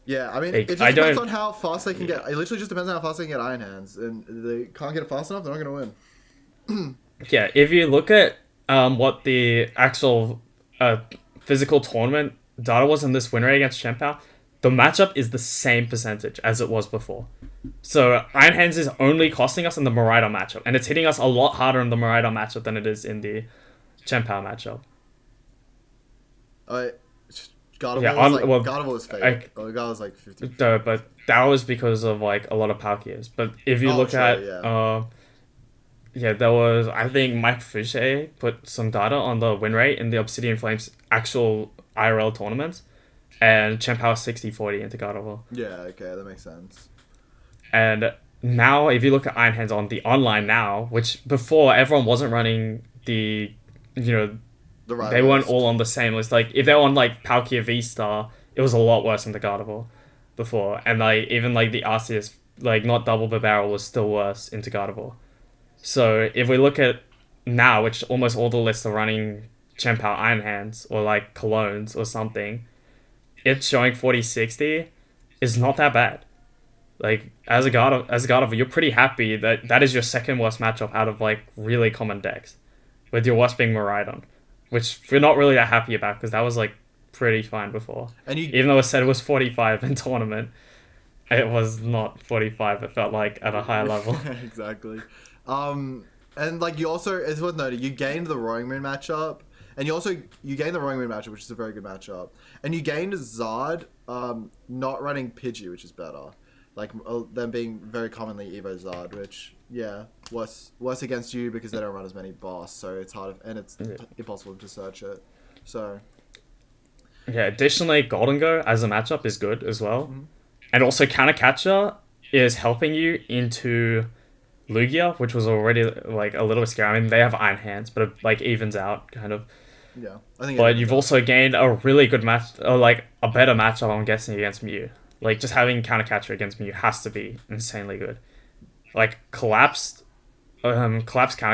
Yeah, I mean, Like, it just depends on how fast they can get. It literally just depends on how fast they can get Iron Hands, and they can't get it fast enough, they're not going to win. Yeah, if you look at what the actual physical tournament data was in this win rate against Chien-Pao, the matchup is the same percentage as it was before. So Iron Hands is only costing us in the Miraidon matchup, and it's hitting us a lot harder in the Miraidon matchup than it is in the Chien-Pao matchup. Gardevoir was fake. Gardevoir was like 50. No, but that was because of like a lot of Palkias. But if you look at there was, I think Mike Fouché put some data on the win rate in the Obsidian Flames actual IRL tournaments, and Chien-Pao 60-40 into Gardevoir. Yeah, okay, that makes sense. And now, if you look at Iron Hands on the online now, which before everyone wasn't running the, they weren't all on the same list. Like, if they were on, like, Palkia VSTAR, it was a lot worse than the Gardevoir before. And, like, even, like, the Arceus, like, not double the barrel was still worse into Gardevoir. So, if we look at now, which almost all the lists are running Chien-Pao Iron Hands, or, like, Colognes or something, it's showing 40-60 is not that bad. Like, as a Gardevoir, you're pretty happy that that is your second worst matchup out of, like, really common decks. With your worst being Miraidon. Which we're not really that happy about, because that was, like, pretty fine before. And even though it said it was 45 in tournament, it was not 45. It felt like at a higher level. Exactly. And, like, you also, it's worth noting, you gained the Roaring Moon matchup. And you gained the Roaring Moon matchup, which is a very good matchup. And you gained Zard not running Pidgey, which is better. Like, them being very commonly Evo Zard, which, yeah, worse against you because they don't run as many boss, so it's hard, and it's impossible to search it. So, yeah, additionally, Gholdengo as a matchup is good as well. Mm-hmm. And also, Counter Catcher is helping you into Lugia, which was already, like, a little scary. I mean, they have Iron Hands, but it, like, evens out, kind of. Yeah, I think. But you've also gained a really good match, or, like, a better matchup, I'm guessing, against Mew. Like, just having Counter Catcher against Mew has to be insanely good. Like, collapsed Counter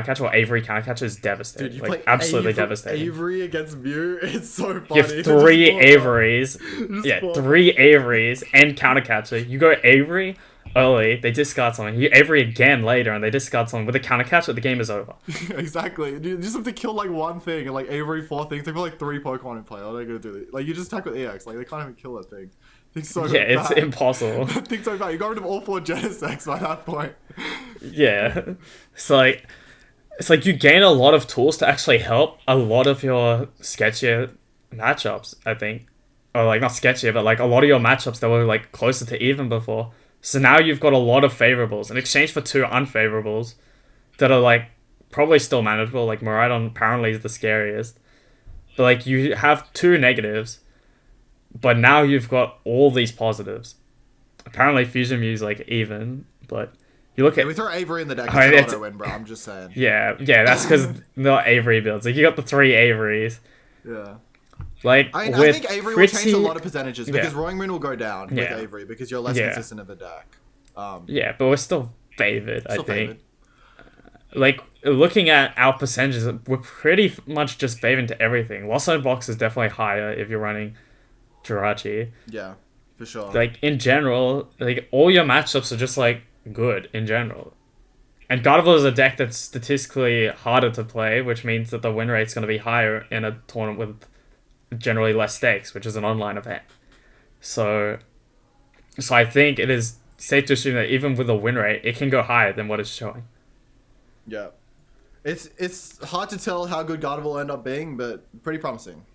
Catcher or Avery Counter Catcher is devastating. Dude, like, absolutely devastating. Avery against Mew, it's so funny. You have 3 Averys. Yeah, 3 Averys and Counter Catcher. You go Avery early, they discard something. You Avery again later, and they discard something. With a Counter Catcher, the game is over. Exactly. You just have to kill, like, one thing, and, like, Avery 4 things. They put, like, 3 Pokemon in play. How are they going to do it? Like, you just attack with EX. Like, they can't even kill that thing. It's impossible. Things so bad. You got rid of all 4 Genesects by that point. Yeah. It's like you gain a lot of tools to actually help a lot of your sketchier matchups, I think. Or, like, not sketchier, but, like, a lot of your matchups that were, like, closer to even before. So now you've got a lot of favorables in exchange for 2 unfavorables that are, like, probably still manageable. Like, Miraidon apparently is the scariest. But, like, you have 2 negatives. But now you've got all these positives. Apparently Fusion Mew's, like, even, but you look at... we throw Avery in the deck, it's an auto win, bro, I'm just saying. Yeah, that's because not Avery builds. Like, you got the 3 Averys. Yeah. Like, I think Avery will change a lot of percentages, because Roaring Moon will go down with Avery, because you're less consistent in the deck. Yeah, but we're still favored, I think. Like, looking at our percentages, we're pretty much just favored to everything. Lost Zone Box is definitely higher if you're running Jirachi. Yeah, for sure. Like, in general, like, all your matchups are just, like, good in general. And Gardevoir is a deck that's statistically harder to play, which means that the win rate's going to be higher in a tournament with generally less stakes, which is an online event. So I think it is safe to assume that even with a win rate, it can go higher than what it's showing. Yeah. It's hard to tell how good Gardevoir will end up being, but pretty promising.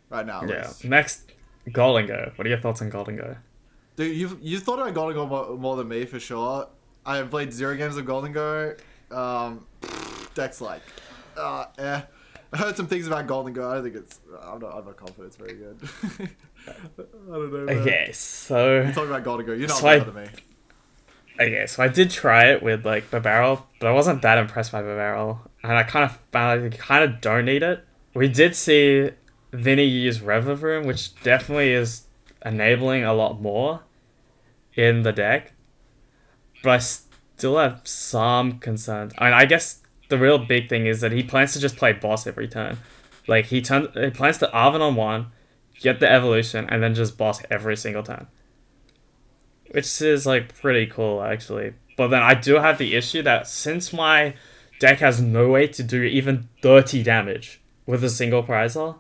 Right now. Yeah. Next, Gholdengo. What are your thoughts on Gholdengo? Dude, you thought about Gholdengo more than me for sure. I have played 0 games of Gholdengo. Deck's like, eh. I heard some things about Gholdengo. I don't think it's. I'm not confident it's very good. I don't know. Man. Okay, so You talking about Gholdengo? You're not so better than me. okay, so I did try it with like Barbarrel, but I wasn't that impressed by Barbarrel, and I kind of found like, you kind of don't need it. We did see Vinny use Revavroom, which definitely is enabling a lot more in the deck, but I still have some concerns. I mean, I guess the real big thing is that he plans to just play boss every turn. Like he plans to Arven on 1, get the evolution, and then just boss every single turn. Which is like pretty cool actually. But then I do have the issue that since my deck has no way to do even 30 damage with a single Prizer,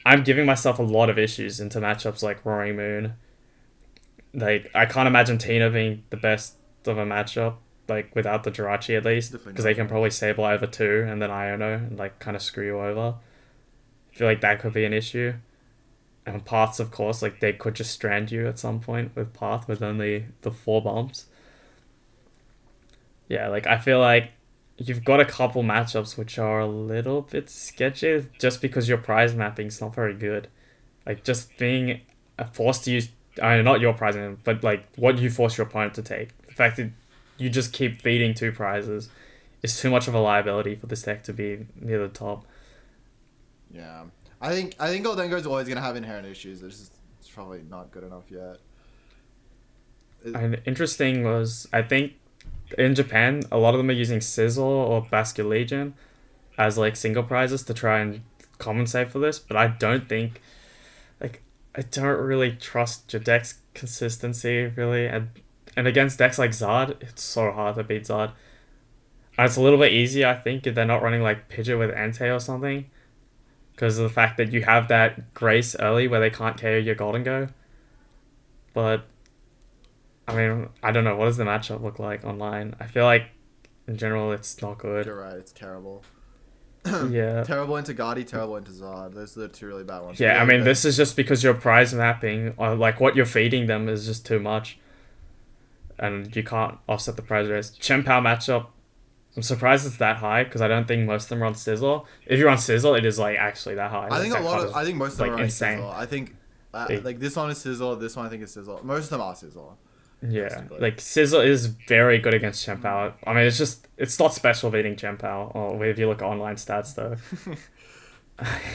I'm giving myself a lot of issues into matchups like Roaring Moon. Like I can't imagine Tina being the best of a matchup, like without the Jirachi at least, because they can probably Sable over 2 and then Iono and like kind of screw you over. I feel like that could be an issue. And Paths, of course, like they could just strand you at some point with Path with only the 4 bombs. Yeah, like I feel like you've got a couple matchups which are a little bit sketchy just because your prize mapping's not very good. Like just being forced to use, I mean, not your prize mapping, but like what you force your opponent to take. The fact that you just keep feeding 2 prizes is too much of a liability for this deck to be near the top. Yeah. I think Gholdengo's always gonna have inherent issues. It's probably not good enough yet. And interesting was, I think in Japan a lot of them are using Sizzle or Basket Legion as like single prizes to try and compensate for this, but I don't think, like, I don't really trust your deck's consistency really, and against decks like Zard, it's so hard to beat Zard. And it's a little bit easier, I think, if they're not running like Pidgeot with Entei or something, because of the fact that you have that Grace early where they can't KO your Gholdengo. But, I mean, I don't know. What does the matchup look like online? I feel like, in general, it's not good. You're right. It's terrible. Yeah. Terrible into Guardy, terrible into Zard. Those are the 2 really bad ones. Yeah, I mean, this is just because your prize mapping, or like what you're feeding them is just too much. And you can't offset the prize race. Chien-Pao matchup, I'm surprised it's that high because I don't think most of them are on Sizzle. If you're on Sizzle, it is like actually that high. I think I think most of them like are insane. Sizzle. I think like this one is Sizzle. This one I think is Sizzle. Most of them are Sizzle. Yeah, basically. like Sizzle is very good against Chien-Pao. I mean, it's not special beating Chien-Pao. Or if you look at online stats though,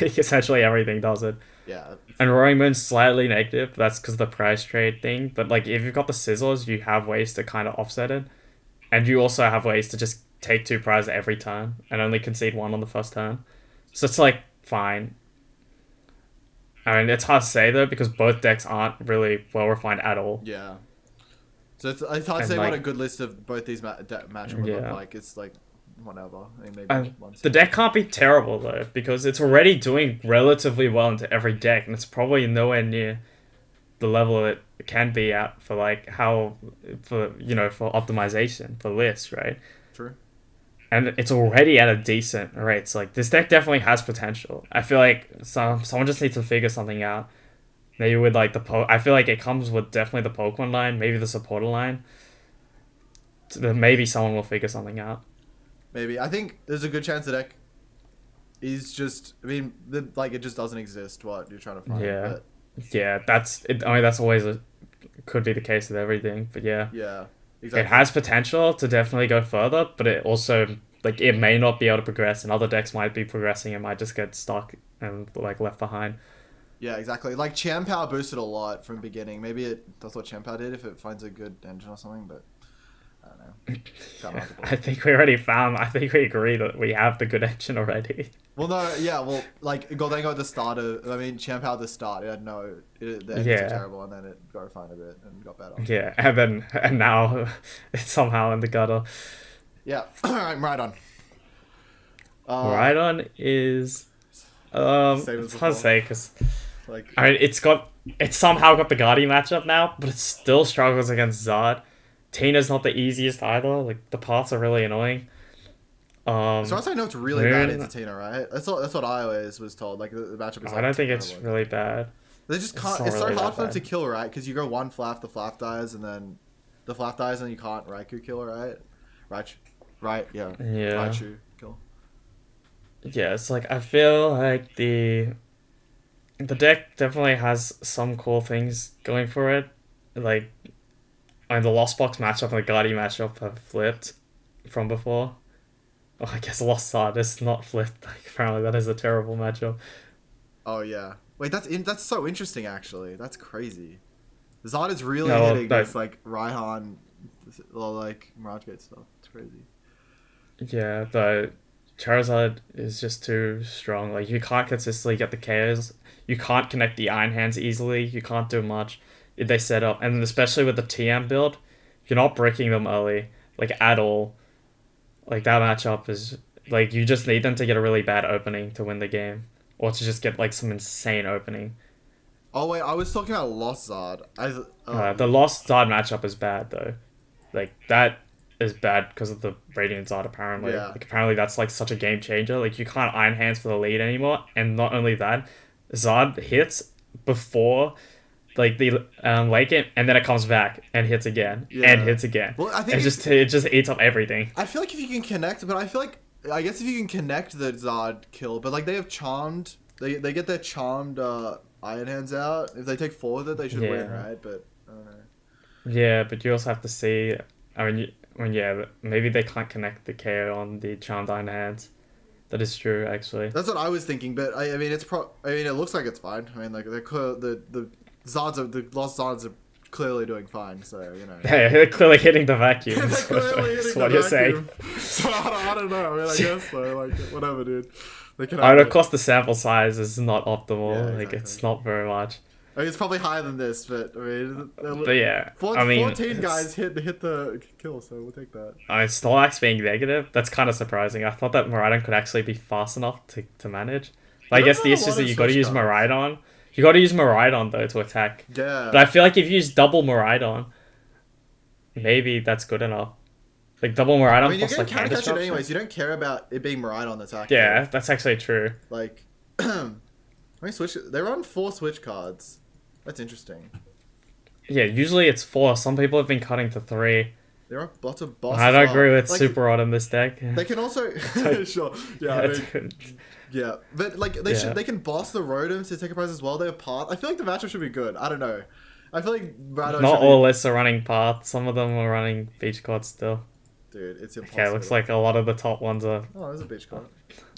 essentially everything does it. Yeah. And Roaring Moon's slightly negative. But that's because of the price trade thing. But like if you've got the Sizzles, you have ways to kind of offset it, and you also have ways to just take 2 prizes every turn and only concede 1 on the first turn. So it's like fine. I mean, it's hard to say though because both decks aren't really well refined at all. Yeah. So it's hard to say what a good list of both these matchups would look like. It's like whatever. I mean, maybe the deck can't be terrible though because it's already doing relatively well into every deck, and it's probably nowhere near the level it can be at for like for optimization for lists, right? True. And it's already at a decent rate. So like this deck definitely has potential. I feel like someone just needs to figure something out. Maybe with like I feel like it comes with definitely the Pokemon line, maybe the supporter line. So maybe someone will figure something out. Maybe. I think there's a good chance the deck is just. I mean, it just doesn't exist. What you're trying to find. Yeah. But, yeah, that's it. I mean, that's always could be the case with everything. But yeah. Yeah. Exactly. It has potential to definitely go further, but it also like it may not be able to progress, and other decks might be progressing and might just get stuck and like left behind. Yeah, exactly. Like Chien-Pao boosted a lot from the beginning. Maybe that's what Chien-Pao did if it finds a good engine or something, but I don't know. I think we already found. I think we agree that we have the good engine already. Well, no, yeah, well, like Gholdengo at the start Chien-Pao at the start, the engines were terrible, and then it got refined a bit and got better. Yeah, and now it's somehow in the gutter. Yeah, alright, Miraidon. Miraidon is it's hard to say because I mean it's somehow got the Guardian matchup now, but it still struggles against Zard. Tina's not the easiest either. Like the paths are really annoying. As far as I know, it's really bad into Tina, right? That's what I always was told. Like the matchup is. I don't think it's really bad. They just can't. not It's so really hard that for them bad. to kill, right? Because you go one flap, the flap dies, and then the flap dies, and you can't Raikou kill, right? Right, yeah. Yeah. Raichu kill. Yeah, it's like I feel like the deck definitely has some cool things going for it. Like, I mean, the Lost Box matchup and the Guardian matchup have flipped from before. Oh, I guess Lost Art is not flipped. Like, apparently, that is a terrible matchup. Oh yeah. Wait, that's so interesting. Actually, that's crazy. Zod is really No, hitting no. this like Raihan, like Mirage Gate stuff. It's crazy. Yeah, the Charizard is just too strong. Like, you can't consistently get the KOs. You can't connect the Iron Hands easily. You can't do much if they set up. And especially with the TM build, you're not breaking them early, like, at all. Like, that matchup is... Like, you just need them to get a really bad opening to win the game. Or to just get, like, some insane opening. Oh wait, I was talking about Lost Zod. The Lost Zard matchup is bad, though. Like, that is bad because of the Radiant Zard, apparently. Yeah. Like, apparently that's, like, such a game changer. Like, you can't Iron Hands for the lead anymore. And not only that, Zard hits before, like, the late game, and then it comes back and hits again. Yeah. And hits again. Well, I think it just eats up everything. I feel like if you can connect, but I guess if you can connect the Zod kill, but like they have charmed, they get their charmed Iron Hands out. If they take 4 with it, they should win, right? But I don't know. Yeah, but you also have to see. Yeah, maybe they can't connect the KO on the Charmed Iron Hands. That is true, actually. That's what I was thinking, but I mean, it looks like it's fine. I mean, like the Zods the Lost Zods are clearly doing fine, so you know. Hey, they're clearly hitting the vacuum. They're clearly That's hitting what the you're saying. vacuum. So I don't know. I mean, I guess so. Like whatever, dude. They can. And of course, the sample size is not optimal. Yeah, Like, exactly. it's not very much. I mean, it's probably higher than this, but I mean, But yeah, 14 guys hit the kill, so we'll take that. I mean, Snorlax being negative, that's kind of surprising. I thought that Miraidon could actually be fast enough to manage. But I don't guess know the a issue lot is that of you got to Switch use cards. Miraidon. You got to use Miraidon, though, to attack. Yeah. But I feel like if you use double Miraidon, maybe that's good enough. Like, double Miraidon I mean, you're plus, gonna like, hand counter catch it disruption. anyways. You don't care about it being Miraidon that's attack. Yeah, that's actually true. Like, let me switch. They run 4 switch cards. That's interesting. Yeah, usually it's 4. Some people have been cutting to 3. There are lots of bosses. I don't as well. agree with Like, Super Rod in this deck. They can also sure. Yeah, I mean, yeah, but like they can boss the Rotoms to take a prize as well. They have part. I feel like the matchup should be good. I don't know. I feel like Miraidon Not should all lists are running Path. Some of them are running Beach Card still. Dude, it's impossible. Okay, looks like a lot of the top ones are... Oh, there's a beach card.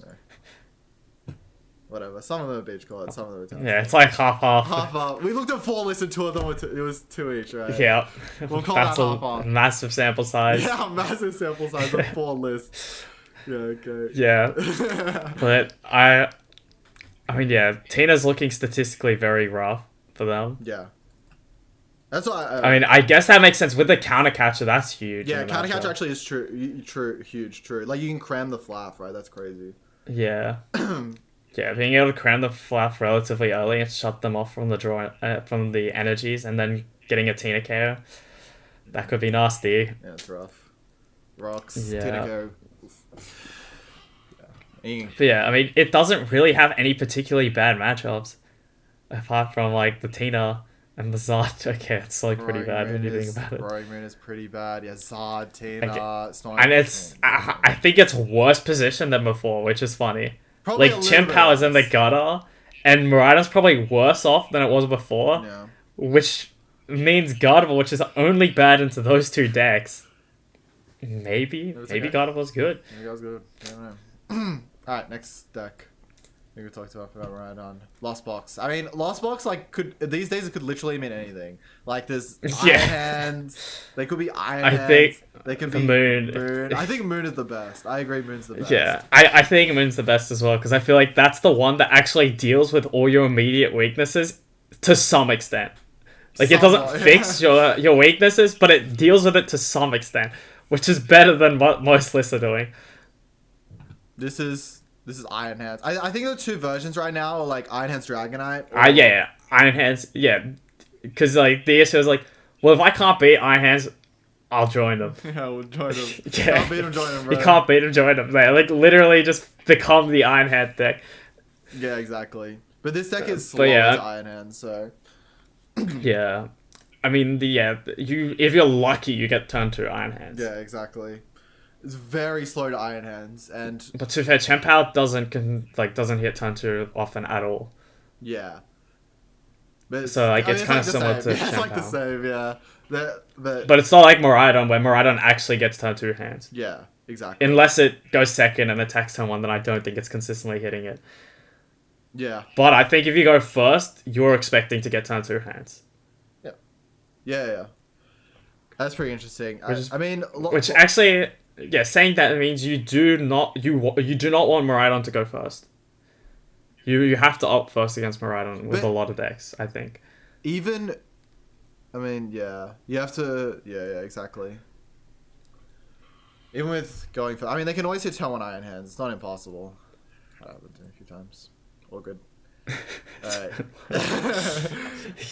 No. Whatever. Some of them are beach cards. Some of them are town. Yeah, it's like half-half. Half up. We looked at 4 lists and 2 of them were it was 2 each, right? Yeah. We'll call That's that a half-half. massive sample size. Yeah, massive sample size of 4 lists. Yeah, okay. Yeah. But I mean, yeah, Tina's looking statistically very rough for them. Yeah. That's why I mean, I guess that makes sense. With the counter catcher, that's huge. yeah, in the counter catch matchup. actually is huge. Like you can cram the flap, right? That's crazy. Yeah. Yeah, being able to cram the flap relatively early and shut them off from the draw, from the energies, and then getting a Tina KO, that could be nasty. Yeah, it's rough. Rocks. Yeah. Tinaco. Yeah. But yeah, I mean, it doesn't really have any particularly bad matchups, apart from like the Tina and the Zod. Okay, it's like pretty bad when you think about it. Roaring Moon is pretty bad. Yeah, Zod, Tina, Okay. Snorlax. And it's, I think it's worse position than before, which is funny. Probably a Like, little Chien-Pao bit is in the worse. gutter, and Miraidon's probably worse off than it was before, Yeah. which means Gardevoir, which is only bad into those 2 decks. Maybe okay. Gardevoir's good. Yeah, that was good. I don't know. Alright, next deck. I think we talked about Miraidon. Lost Box. I mean, Lost Box, like, these days it could literally mean anything. Like, there's Iron Yeah. Hands. They could be Iron I Hands. think they can the be Moon. I think Moon is the best. I agree, Moon's the best. Yeah, I think Moon's the best as well, because I feel like that's the one that actually deals with all your immediate weaknesses to some extent. Like, it doesn't Somewhat, fix your weaknesses, but it deals with it to some extent, which is better than what most lists are doing. This is Iron Hands. I think the 2 versions right now are like Iron Hands Dragonite. Yeah, Iron Hands, yeah. Because, like, the issue is, like, well, if I can't beat Iron Hands, I'll join them. Yeah, we'll join them. Yeah. Can't beat them, join them, bro. You can't beat them, join them. They, like, literally just become the Iron Hand deck. Yeah, exactly. But this deck is But slow yeah. as Iron Hands, so Yeah. I mean, if you're lucky, you get turn 2 Iron Hands. yeah, exactly. It's very slow to Iron Hands, and But to be fair, Chien-Pao doesn't hit turn 2 often at all. yeah. But So like it's kind like of the similar same. to Yeah, it's like the Chien-Pao. same. Yeah, But it's not like Miraidon, where Miraidon actually gets turn 2 hands. yeah, exactly. Unless it goes second and attacks turn 1, then I don't think it's consistently hitting it. Yeah, But I think if you go first, you're expecting to get turn 2 hands. yeah. That's pretty interesting. I mean, Which actually, yeah, saying that means you do not want Miraidon to go first. You have to opt first against Miraidon with But- a lot of decks, I think. even, I mean, yeah, you have to. Yeah, exactly. Even with going for, I mean, they can always hit turn 1 Iron Hands. It's not impossible. That happened a few times. All good. Alright.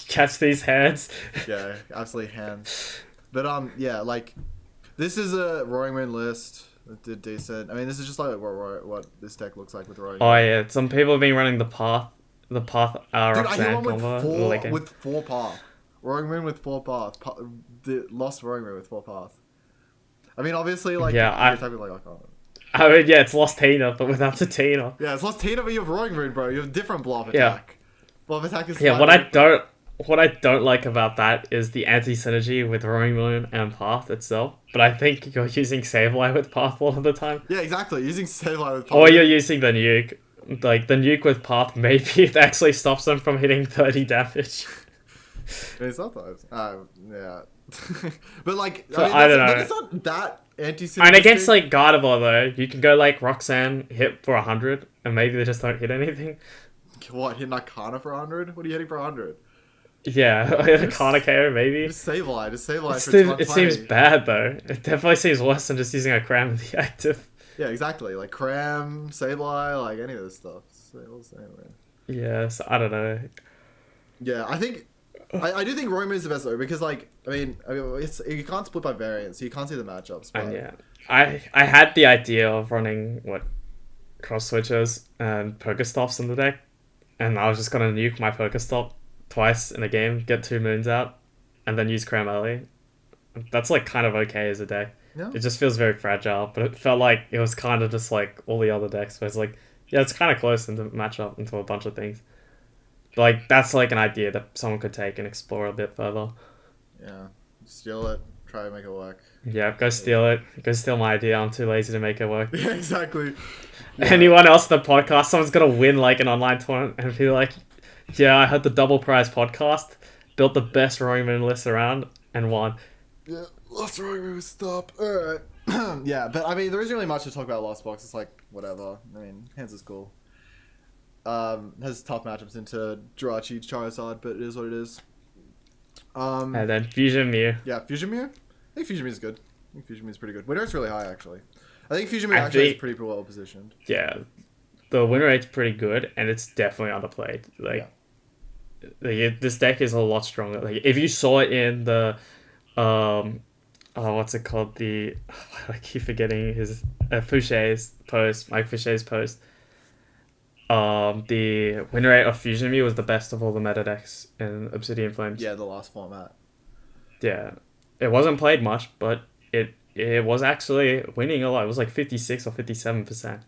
Catch these hands. Yeah, absolutely hands. But yeah, like this is a Roaring Moon list. It did decent. I mean, this is just like what this deck looks like with Roaring Moon. Oh yeah, some people have been running the path Dude, I hit Roxanne one combo. with four path. Roaring Moon with 4 path. The lost Roaring Moon with 4 path. I mean, obviously, like Yeah, you're typing like, oh. I mean, yeah, it's lost Tina, but without the Tina. Yeah, it's lost Tina, but you have Roaring Moon, bro. You have different blob attack. Yeah. Blob attack is Yeah, slightly- what I don't like about that is the anti-synergy with Roaring Moon and Path itself. But I think you're using Sableye with Path a lot of the time. Yeah, exactly. Using Sableye with path. Or you're using the nuke. Like, the nuke with Path, maybe it actually stops them from hitting 30 damage. I mean, sometimes. Yeah. But like, So, I I don't but know. it's not that anti-synergistic. And against, like, Gardevoir, though, you can go, like, Roxanne, hit for 100, and maybe they just don't hit anything. What, hitting Arcana for 100? What are you hitting for 100? Yeah, Arcana KO, maybe. Just Sableye for It seems 120. bad, though. It definitely seems worse than just using a cram in the active. Yeah, exactly. Like Cram, Sableye, like any of this stuff. Anyway. Yeah, so I don't know. Yeah, I think I do think Roaring Moon is the best though because like I mean it's you can't split by variants, so you can't see the matchups. But And yeah, I had the idea of running cross switches and Pokestops in the deck, and I was just gonna nuke my Pokestop twice in a game, get 2 moons out, and then use Cram early. That's like kind of okay as a deck. Yeah. It just feels very fragile, but it felt like it was kind of just like all the other decks where it's like, yeah, it's kind of close into match up into a bunch of things. But like that's like an idea that someone could take and explore a bit further. Yeah. Steal it. Try to make it work. Yeah, go steal it. Go steal my idea. I'm too lazy to make it work. Yeah, exactly. Yeah. Anyone else in the podcast, someone's gonna win like an online tournament and be like, yeah, I heard the double prize podcast, built the best Roaring Moon list around, and won. Yeah, Lost Roaring Moon stop. Alright. Yeah, but I mean there isn't really much to talk about Lost Box, it's like whatever. I mean, Hands is cool. Has tough matchups into Jirachi Charizard, but it is what it is. And then Fusion Mew. Yeah, Fusion Mew? I think Fusion Mew is good. I think Fusion Mew is pretty good. Win rate's really high, actually. I think Fusion Mew I actually think- is pretty well positioned. Yeah, the win rate's pretty good, and it's definitely underplayed. This deck is a lot stronger. Like if you saw it in the, what's it called? I keep forgetting his Fouché's post, Mike Fouché's post. The win rate of Fusion Mew was the best of all the meta decks in Obsidian Flames. Yeah, the last format. Yeah, it wasn't played much, but it was actually winning a lot. It was like 56 or 57%.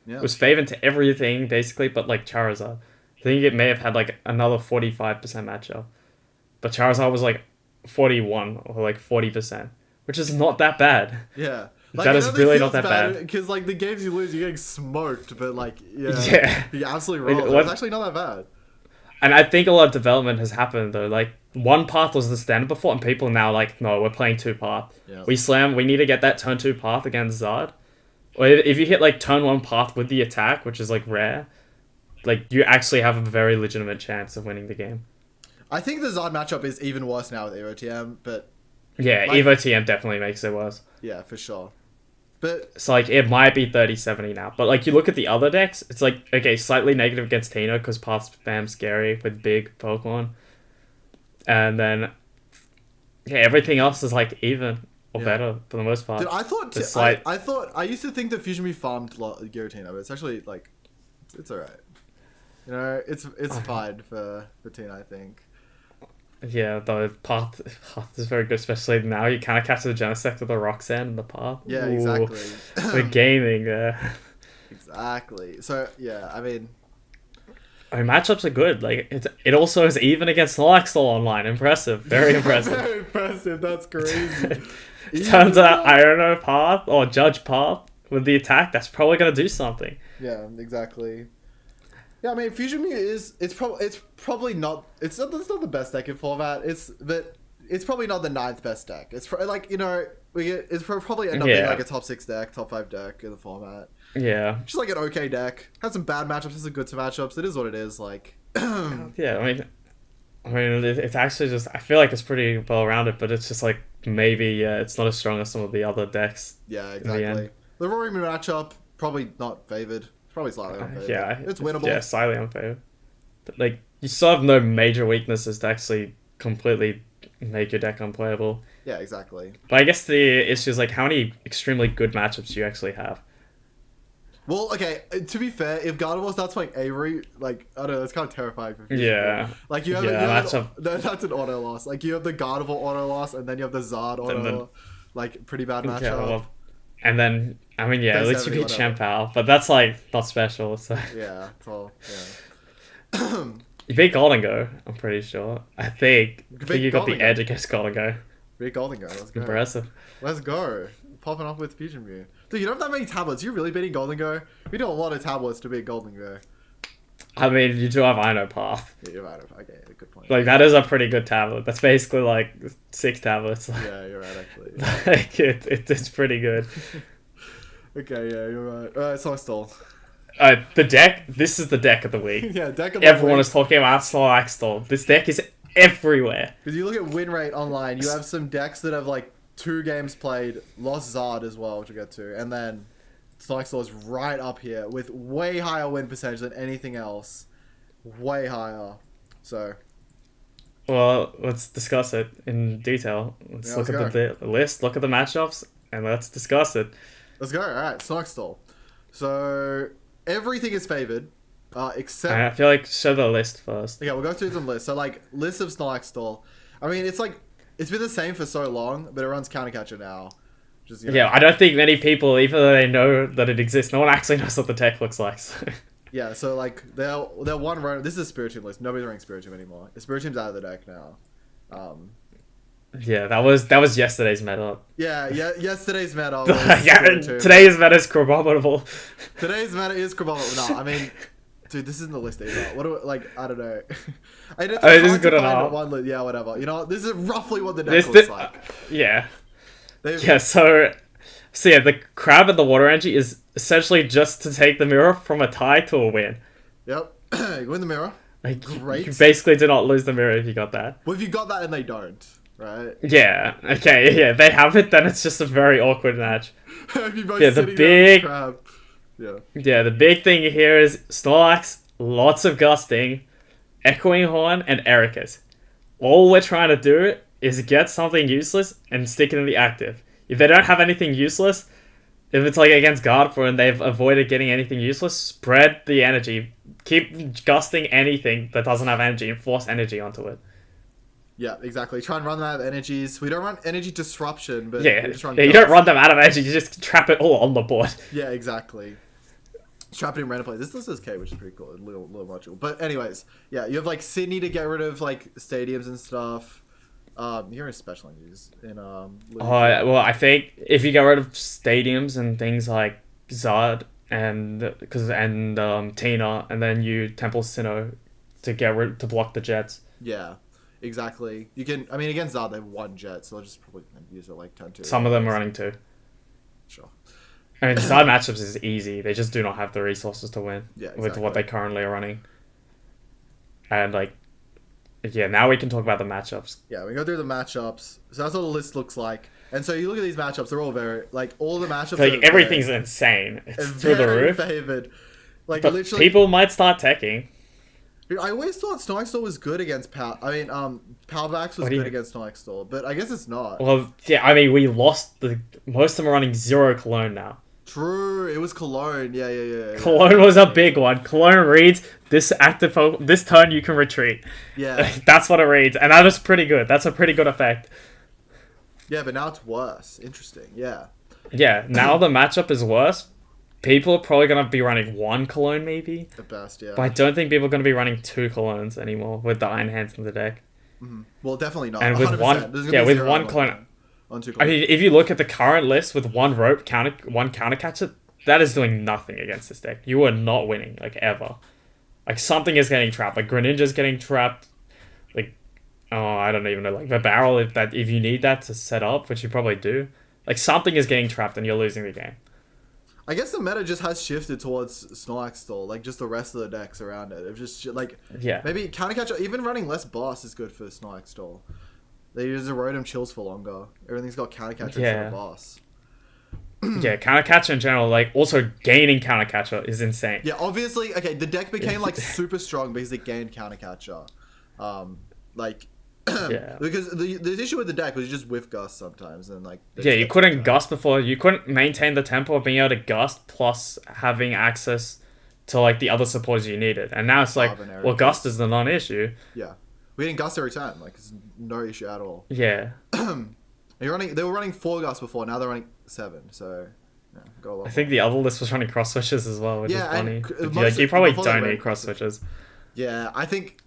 Yeah. It was favored to everything basically, but like Charizard. I think it may have had like another 45% matchup, but Charizard was like 41 or like 40%, which is not that bad. Yeah. That is really not that bad. Because like the games you lose, you're getting smoked, but like Yeah. you absolutely rolled. what- It's actually not that bad. And I think a lot of development has happened though. Like one path was the standard before, and people are now like, no, we're playing 2 path. Yeah. We need to get that turn 2 path against Zard. Or if you hit like turn 1 path with the attack, which is like rare, like you actually have a very legitimate chance of winning the game. I think the Zard matchup is even worse now with EvoTM, but Yeah, Like- Evo TM definitely makes it worse. yeah, for sure. But So like it might be 30-70 now, but like you look at the other decks, it's like okay, slightly negative against Tina because path spam scary with big Pokemon, and then yeah, everything else is like even or Yeah. better for the most part. dude, I thought It's like- I used to think that Fusion Mew farmed Giratina, but it's actually like it's alright. You know, it's fine for Tina, I think. Yeah, the path is very good, especially now. You kind of catch the Genesect with the Roxanne in the path. Yeah, Ooh, exactly. we're gaming there. Exactly. So yeah, I mean, matchups are good. Like it also is even against Snorlax online. Impressive, very impressive. very impressive. That's crazy. Turns out I don't know path or judge path with the attack. That's probably gonna do something. Yeah, exactly. Yeah, I mean, Fusion Mew it's probably not it's not the best deck in format. But it's probably not the 9th best deck. It's like, you know, it's probably end up being like a top 6 deck, top 5 deck in the format. Yeah, just like an okay deck. Has some bad matchups, has some good matchups. It is what it is. Like, yeah, I mean, it's actually just, I feel like it's pretty well rounded, but it's just like maybe it's not as strong as some of the other decks. Yeah, exactly. The Roaring Moon matchup probably not favored. Probably slightly unfavored. Yeah, it's winnable. Yeah, slightly unfavored. But like, you still have no major weaknesses to actually completely make your deck unplayable. Yeah, exactly. But I guess the issue is like, how many extremely good matchups do you actually have? Well, okay, to be fair, if Gardevoir starts playing Avery, like, I don't know, that's kind of terrifying for people. Yeah. Like, you have, that's an auto loss. Like, you have the Gardevoir auto loss, and then you have the Zard auto, like, pretty bad matchup. Yeah, well, and then, I mean, yeah, at least you beat Chien-Pao, but that's, like, not special, so. Yeah, it's all, yeah. You beat Gholdengo, I'm pretty sure. I think you got the edge against Gholdengo. Beat Gholdengo, let's go. Impressive. Let's go. Popping off with Fusion Mew. Dude, you don't have that many tablets. You're really beating Gholdengo? We do a lot of tablets to beat Gholdengo. I mean, you do have Ino Path. Yeah, you're right. Okay, good point. Like, that is a pretty good tablet. That's basically, like, 6 tablets. Yeah, you're right, actually. Yeah. Like, it's pretty good. Okay, yeah, you're right. Alright, Snorlax. The deck, this is the deck of the week. Yeah, deck of the Everyone week. is talking about Snorlax. This deck is everywhere. Because you look at win rate online, you have some decks that have, like, 2 games played, lost Zard as well, which we'll get to, and then Snorlax is right up here with way higher win percentage than anything else. Way higher. So. Well, let's discuss it in detail. Let's look at the list, look at the matchups, and let's discuss it. Let's go. Alright, Snorlax. So, everything is favored, except... I feel like show the list first. Okay, we'll go through some lists. So, like, list of Snorlax. I mean, it's like, it's been the same for so long, but it runs Counter Catcher now. Just, you know. Yeah, I don't think many people, even though they know that it exists, no one actually knows what the tech looks like. So. Yeah, so like they're one run. This is a Spiritomb list. Nobody's running Spiritomb anymore. The Spiritomb's out of the deck now. Yeah, that was yesterday's meta. Yeah, yesterday's meta. Today's meta is abominable. Today's meta is abominable. No, I mean, dude, this isn't the list either. What do I don't know. This is good enough. Yeah, whatever. You know, this is roughly what the deck looks like. Yeah. So yeah, the crab and the water energy is essentially just to take the mirror from a tie to a win. Yep. You win the mirror. Like, great. You basically do not lose the mirror if you got that. Well, if you got that and they don't, right? Yeah. Okay. Yeah. They have it, then it's just a very awkward match. If you both the big crab. Yeah. Yeah. The big thing here is Snorlax, lots of gusting, echoing horn, and Erika's. All we're trying to do is get something useless and stick it in the active. If they don't have anything useless, if it's like against Gardevoir and they've avoided getting anything useless, spread the energy. Keep gusting anything that doesn't have energy and force energy onto it. Yeah, exactly. Try and run them out of energies. We don't run energy disruption, but yeah, we just run you don't run them out of energy, you just trap it all on the board. Yeah, exactly. Trap it in random play. This says K, which is pretty cool. A little module. But anyways, yeah, you have like Sydney to get rid of like stadiums and stuff. Here is special energies in well, I think if you get rid of stadiums and things like Zard and Tina, and then you Temple Sinnoh to block the jets. Yeah, exactly. You can. I mean, against Zard, they have 1 jet, so they'll just probably use it like 10-2. Some of them are running 2. Sure. I mean, Zard matchups is easy. They just do not have the resources to win with what they currently are running. And like. Yeah, now we can talk about the matchups. Yeah, we go through the matchups. So that's what the list looks like. And so you look at these matchups, they're all very, like, all the matchups like, everything's insane. It's through the roof. Favored. Like, but literally. People might start teching. I always thought Snorlax was good against Palvax was good against Snorlax, but I guess it's not. Well, yeah, I mean, we lost most of them are running 0 Cologne now. True, it was Cologne. Yeah. Cologne was a big one. Cologne reads this this turn you can retreat. Yeah. That's what it reads, and that is pretty good. That's a pretty good effect. Yeah, but now it's worse. Interesting. Yeah. Yeah, now the matchup is worse. People are probably gonna be running one Cologne maybe. The best, yeah. But I don't think people are gonna be running two Colognes anymore with the Iron Hands in the deck. Mm-hmm. Well, definitely not. And with 100%. one, Yeah, with one Cologne. I mean, if you look at the current list with one rope one counter catcher, that is doing nothing against this deck. You are not winning, like, ever. Like, something is getting trapped. Like, Greninja's getting trapped. Like, oh, I don't even know. Like, the barrel, if you need that to set up, which you probably do, like, something is getting trapped and you're losing the game. I guess the meta just has shifted towards Snorlax Stall, like just the rest of the decks around it. It's just like, yeah, maybe counter catcher, even running less boss is good for Snorlax Stall. They use the Rotom chills for longer. Everything's got counter catcher instead of boss. Yeah, counter catcher in general, like also gaining counter catcher is insane. Yeah, obviously, okay, the deck became like super strong because it gained counter catcher. Like, yeah, because the issue with the deck was you just whiff gust sometimes, and like yeah, you couldn't gust before. You couldn't maintain the tempo of being able to gust plus having access to like the other supports you needed. And now it's like, well, gust is the non-issue. Yeah, we didn't gust every time. Like, it's no issue at all. Yeah. They were running 4 gusts before. Now they're running 7. So, yeah, go a lot. I think the other list was running cross switches as well, which is funny. Like, you probably don't need cross switches. Yeah, I think.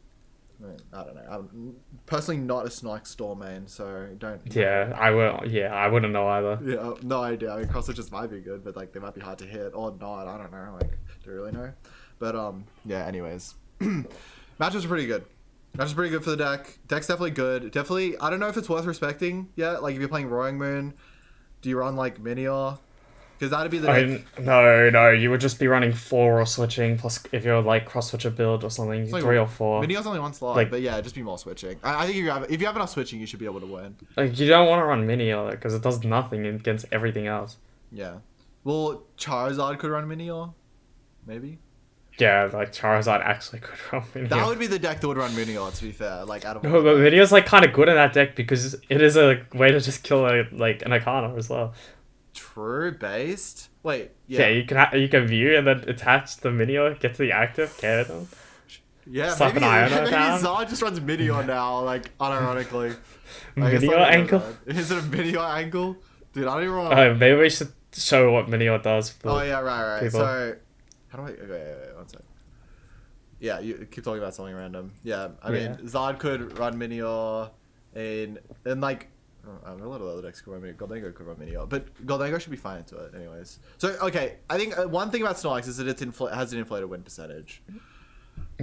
I don't know. I'm personally not a Snorlax Store main, so don't. Yeah, I will. Yeah, I wouldn't know either. Yeah, no idea. I mean, cross switches might be good, but like they might be hard to hit or not. I don't know. Like, do you really know? But yeah. Anyways, matchups are pretty good. Matchups pretty good for the deck. Deck's definitely good. Definitely. I don't know if it's worth respecting yet. Like if you're playing Roaring Moon, do you run like Minior? Because that'd be the deck. No, you would just be running 4 or switching, plus if you're like cross switcher build or something, like 3 or 4. Minior's only 1 slot, but yeah, just be more switching. I think if you have enough switching, you should be able to win. Like you don't want to run Minior because it does nothing against everything else. Yeah. Well, Charizard could run Minior, maybe. Yeah, like Charizard actually could run Minior. That would be the deck that would run Minior, to be fair. Like out of no, but Minior's like kind of good in that deck because it is a way to just kill like an Arcana as well. True based. Wait, yeah. Yeah, you can view and then attach the Minior, get to the active, carry them. Yeah, slap maybe, an Iono maybe down. Zard just runs Minior now, like unironically. Minior angle? Is it a Minior angle? Dude, I don't even want to... maybe we should show what Minior does for yeah, right. people. So, how do I... Okay, wait, 1 second. Yeah, you keep talking about something random. Yeah, I mean, Zard could run Minior and like... a lot of other decks could run Minior. Gholdengo could run Minior, but Gholdengo should be fine into it anyways. So, okay, I think one thing about Snorlax is that it has an inflated win percentage.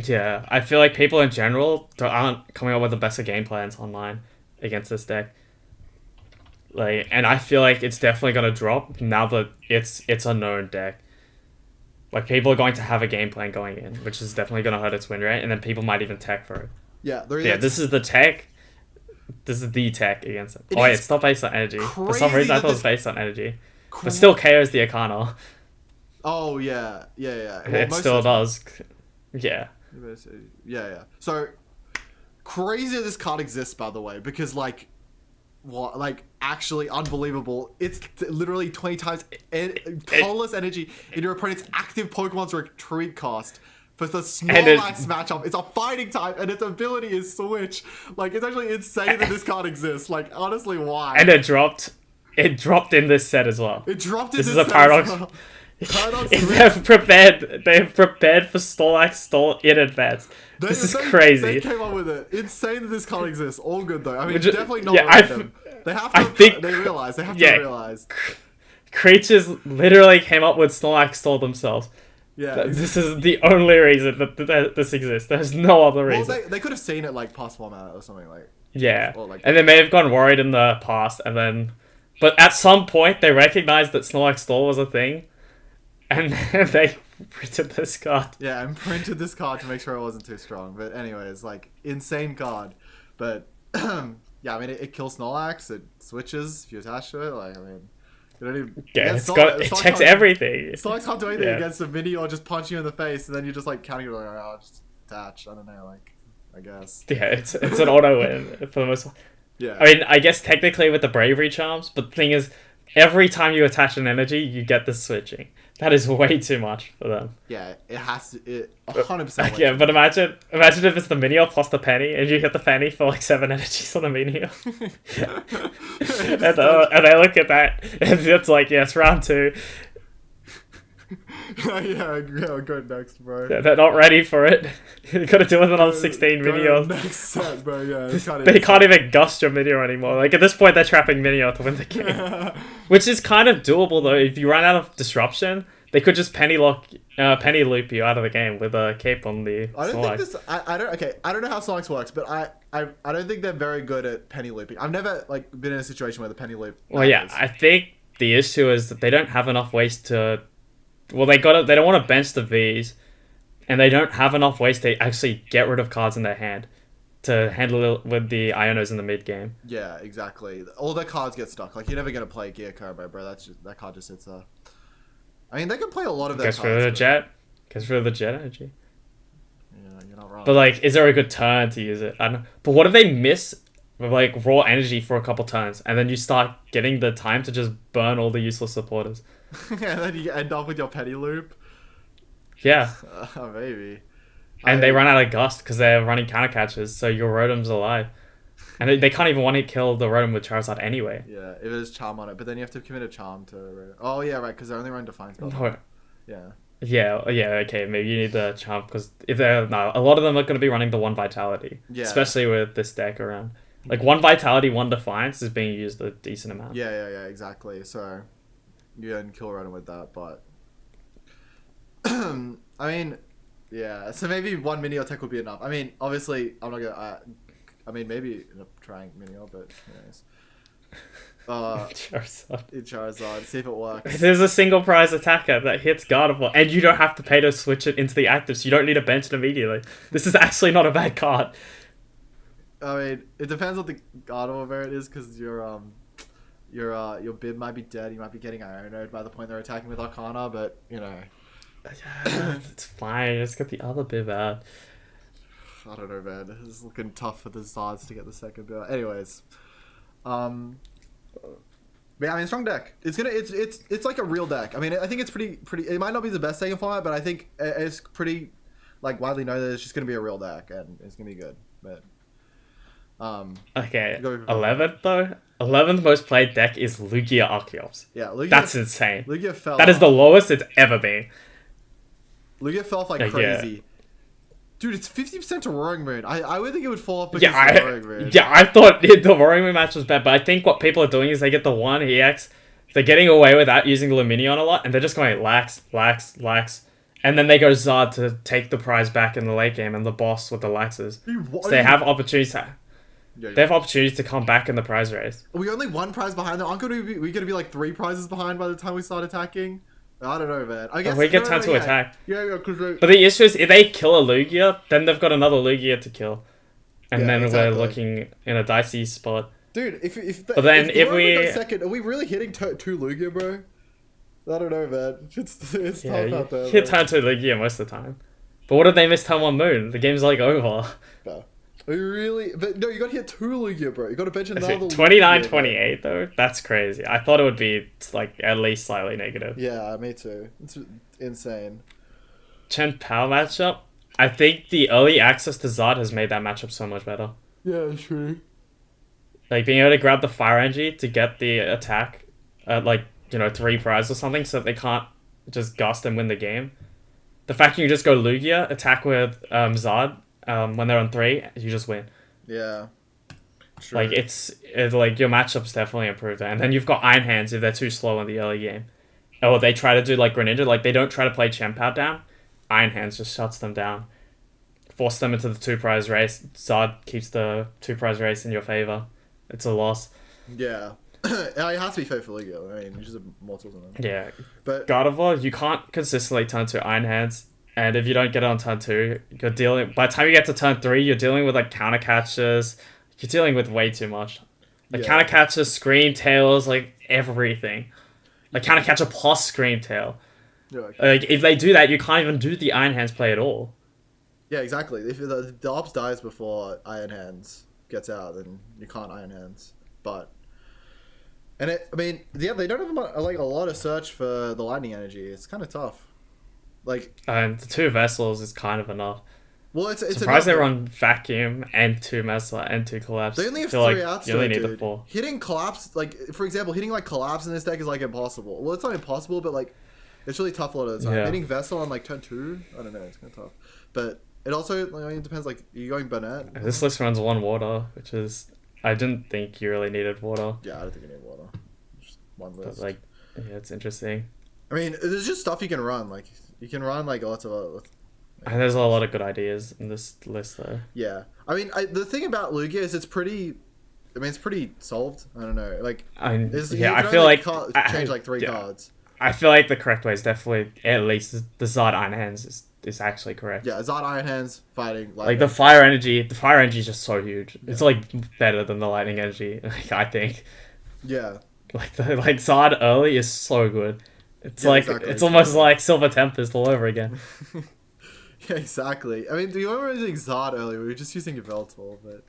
Yeah, I feel like people in general aren't coming up with the best of game plans online against this deck. Like, and I feel like it's definitely gonna drop now that it's a known deck. Like, people are going to have a game plan going in, which is definitely gonna hurt its win rate, and then people might even tech for it. Yeah, this is the tech. This is the tech against it. It's not based on energy. For some reason, I thought it was based on energy. But still KOs the Arcana. Oh, yeah. Well, it still does. Yeah. Yeah. So, crazy that this card exists, by the way, because, like, what? Like, actually unbelievable. It's literally 20 times colorless energy in your opponent's active Pokemon's retreat cost. For the Snorlax matchup, it's a fighting type, and its ability is Switch. Like, it's actually insane that this card exists. Like, honestly, why? And it dropped in this set as well. It dropped in this set. This is a paradox. Well. Paradox they've prepared for Snorlax Stall in advance. This is crazy. They came up with it. Insane that this card exists. All good, though. I mean, definitely not random. They have to realize. They have to realize. Creatures literally came up with Snorlax Stall themselves. Yeah, this is the only reason that this exists. There's no other reason. Well, they could have seen it like past format or something like. Yeah, and they may have gone worried in the past, but at some point they recognized that Snorlax Stall was a thing, and they printed this card. Yeah, and printed this card to make sure it wasn't too strong. But anyways, like, insane card. But yeah, I mean, it kills Snorlax. It switches if you attach to it. Like, I mean. It checks everything. Snorlax can't do anything against a mini or just punch you in the face, and then you're just like counting it like, oh, just attach. I don't know, like, I guess. Yeah, it's an auto win for the most part. Yeah. I mean, I guess technically with the bravery charms, but the thing is, every time you attach an energy, you get the switching. That is way too much for them. Yeah, it has to. 100%. Yeah, but imagine if it's the Meteor plus the penny, and you hit the penny for like 7 energies on the Meteor. and I look at that, and it's like, yes, round 2. yeah, go next, bro. Yeah, they're not ready for it. You gotta deal with another 16 Meteors. Next set, bro. Yeah, they can't even gust your Meteor anymore. Like at this point, they're trapping Meteor to win the game, which is kind of doable though. If you run out of disruption, they could just penny loop you out of the game with a cape on the. I don't Snorlax. think this. I don't. Okay, I don't know how Snorlax works, but I don't think they're very good at penny looping. I've never like been in a situation where the penny loop. Well, yeah, I think the issue is that they don't have enough ways to. Well, they don't want to bench the Vs, and they don't have enough ways to actually get rid of cards in their hand to handle it with the Ionos in the mid game. Yeah, exactly. All their cards get stuck. Like you're never gonna play Gear Turbo, bro. That card just sits there. I mean, they can play a lot of their cards. Goes for the jet energy. Yeah, you're not wrong. But like, is there a good turn to use it? I don't know. But what if they miss with like raw energy for a couple turns, and then you start getting the time to just burn all the useless supporters? And then you end up with your penny loop. Yeah. Maybe. And they run out of gust because they're running counter catches, so your Rotom's alive. And they can't even want to kill the Rotom with Charizard anyway. Yeah, if there's Charm on it, but then you have to commit a Charm to. Oh yeah, right, because they're only running Defiance Spell. No. Yeah. Yeah, okay, maybe you need the Charm because a lot of them are going to be running the 1 Vitality. Yeah. Especially with this deck around. Like 1 Vitality, 1 Defiance is being used a decent amount. Yeah, exactly. So you can kill Rotom with that, but I mean, yeah. So maybe 1 Mini Attack would be enough. I mean, obviously, I'm not gonna. I mean, maybe end up trying Mini, but anyways. Charizard. See if it works. There's a single prize attacker that hits Gardevoir, and you don't have to pay to switch it into the active, so you don't need to bench it immediately. This is actually not a bad card. I mean, it depends what the Gardevoir variant is, because your bib might be dead. You might be getting Ionoed by the point they're attacking with Arcana, but you know. It's fine. Just get the other bib out. I don't know, man. It's looking tough for the Zards to get the second bib. Anyways, yeah, I mean, strong deck. It's like a real deck. I mean, I think it's pretty. It might not be the best deck in format, but I think it's pretty like widely known that it's just gonna be a real deck and it's gonna be good. But okay, 11th though. 11th most played deck is Lugia Archeops. Yeah, Lugia, that's insane. Lugia fell. That is the lowest it's ever been. Lugia fell off like crazy. Yeah. Dude, it's 50% to Roaring Moon. I would think it would fall off because of Roaring Moon. Yeah, I thought the Roaring Moon match was bad, but I think what people are doing is they get the 1 EX, they're getting away with that using Luminion a lot, and they're just going lax, and then they go Zard to take the prize back in the late game, and the boss with the laxes. So they have opportunities to... They have opportunities to come back in the prize race. Are we only 1 prize behind? Aren't we going to be like 3 prizes behind by the time we start attacking? I don't know, man. I guess we get time to attack. Yeah, but the issue is, if they kill a Lugia, then they've got another Lugia to kill, and then we're looking in a dicey spot. Dude, if we second, are we really hitting 2 Lugia, bro? I don't know, man. It's tough out there. Hit turn 2 Lugia most of the time. But what if they miss turn 1 Moon? The game's like over. No. Are you really? But no, you got to hit 2 Lugia, bro. You got to bench another. 29-28 though. That's crazy. I thought it would be like at least slightly negative. Yeah, me too. It's insane. Chien-Pao matchup. I think the early access to Zard has made that matchup so much better. Yeah, true. Like being able to grab the Fire Energy to get the attack at 3 prizes or something, so that they can't just gust and win the game. The fact you can just go Lugia, attack with Zard. When they're on 3, you just win. Yeah. True. Like it's like your matchup's definitely improved, and then you've got Iron Hands if they're too slow in the early game, or they try to do like Greninja, like they don't try to play Chien-Pao down. Iron Hands just shuts them down, force them into the 2 prize race. Zard keeps the 2 prize race in your favor. It's a loss. Yeah. It has to be fair for Lugia. I mean, you're just immortals in them. Yeah, but Gardevoir, you can't consistently turn to Iron Hands. And if you don't get it on turn 2, you're dealing... By the time you get to turn 3, you're dealing with, like, counter catches. You're dealing with way too much. Like, counter catches, Scream Tails, like, everything. Like, counter catcher plus Scream Tail. Yeah, okay. Like, if they do that, you can't even do the Iron Hands play at all. Yeah, exactly. If the ops dies before Iron Hands gets out, then you can't Iron Hands. But... And I mean, yeah, they don't have like a lot of search for the lightning energy. It's kind of tough. Like, And the 2 vessels is kind of enough. well, it's Surprised enough. they run vacuum and 2 Mesa and 2 collapse. They only have I feel 3 outs you only though, need dude. the 4. Hitting collapse, like for example, hitting like collapse in this deck is like impossible. Well, it's not impossible, but like it's really tough a lot of the time. Yeah. Hitting Vessel on like turn 2, I don't know, it's kind of tough. But it also, like, I mean, it depends. Like, are you going Burnett? This list runs 1 water, which is I didn't think you really needed water. Yeah, I don't think you need water. Just one list. But like, yeah, it's interesting. I mean, there's just stuff you can run. Like, you can run like lots of other. And there's a lot of good ideas in this list, though. Yeah, I mean, the thing about Lugia is it's pretty. I mean, it's pretty solved. I don't know. Like, Yeah, I can feel only like change like 3 yeah. cards. I feel like the correct way is definitely at least the Zard Iron Hands is actually correct. Yeah, Zod Iron Hands fighting. Like the fire energy is just so huge. Yeah. It's like better than the lightning energy. Like, I think. Yeah. Like Zard early is so good. It's like exactly. It's almost like Silver Tempest all over again. Yeah, exactly. I mean, do you remember using Zod earlier? We were just using Yveltal, but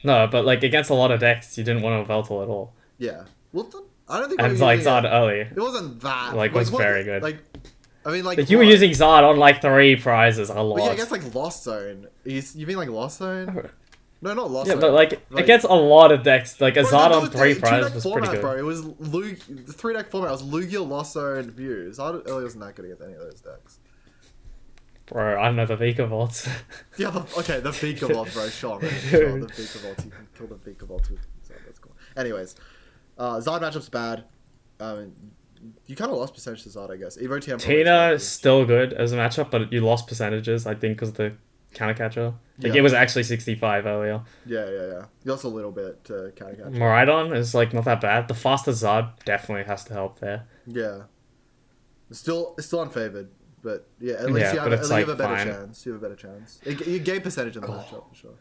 no, but like against a lot of decks, you didn't want Yveltal at all. Yeah. Well, I don't think. And like Zod early. It wasn't that. Like was very good. Like, I mean, like you were using Zod on like 3 prizes a lot. But yeah, against like Lost Zone. You mean like Lost Zone? No, not Lost Zone. Yeah, but like against a lot of decks, like a Zod on 3 prizes was format, pretty good. Bro. It was the 3-deck format. It was Lugia, Lost Zone, View. Zod early wasn't that good against any of those decks. Bro, I don't know the Vika Vaults. Yeah, the Vika Vault, bro. Sure, man. Sure, the Vika Vault. You can kill the Vika Vault with Zod. That's cool. Anyways, Zod matchup's bad. You kind of lost percentage to Zod, I guess. Evo TM Tina is still good as a matchup, but you lost percentages, I think, because of the counter catcher. Like, it was actually 65 earlier. Yeah. You lost a little bit to counter catcher. Miraidon is, like, not that bad. The faster Zod definitely has to help there. Yeah. It's still unfavored, but yeah, at least you have a better chance. You have a better chance. You gain percentage in the matchup, for sure.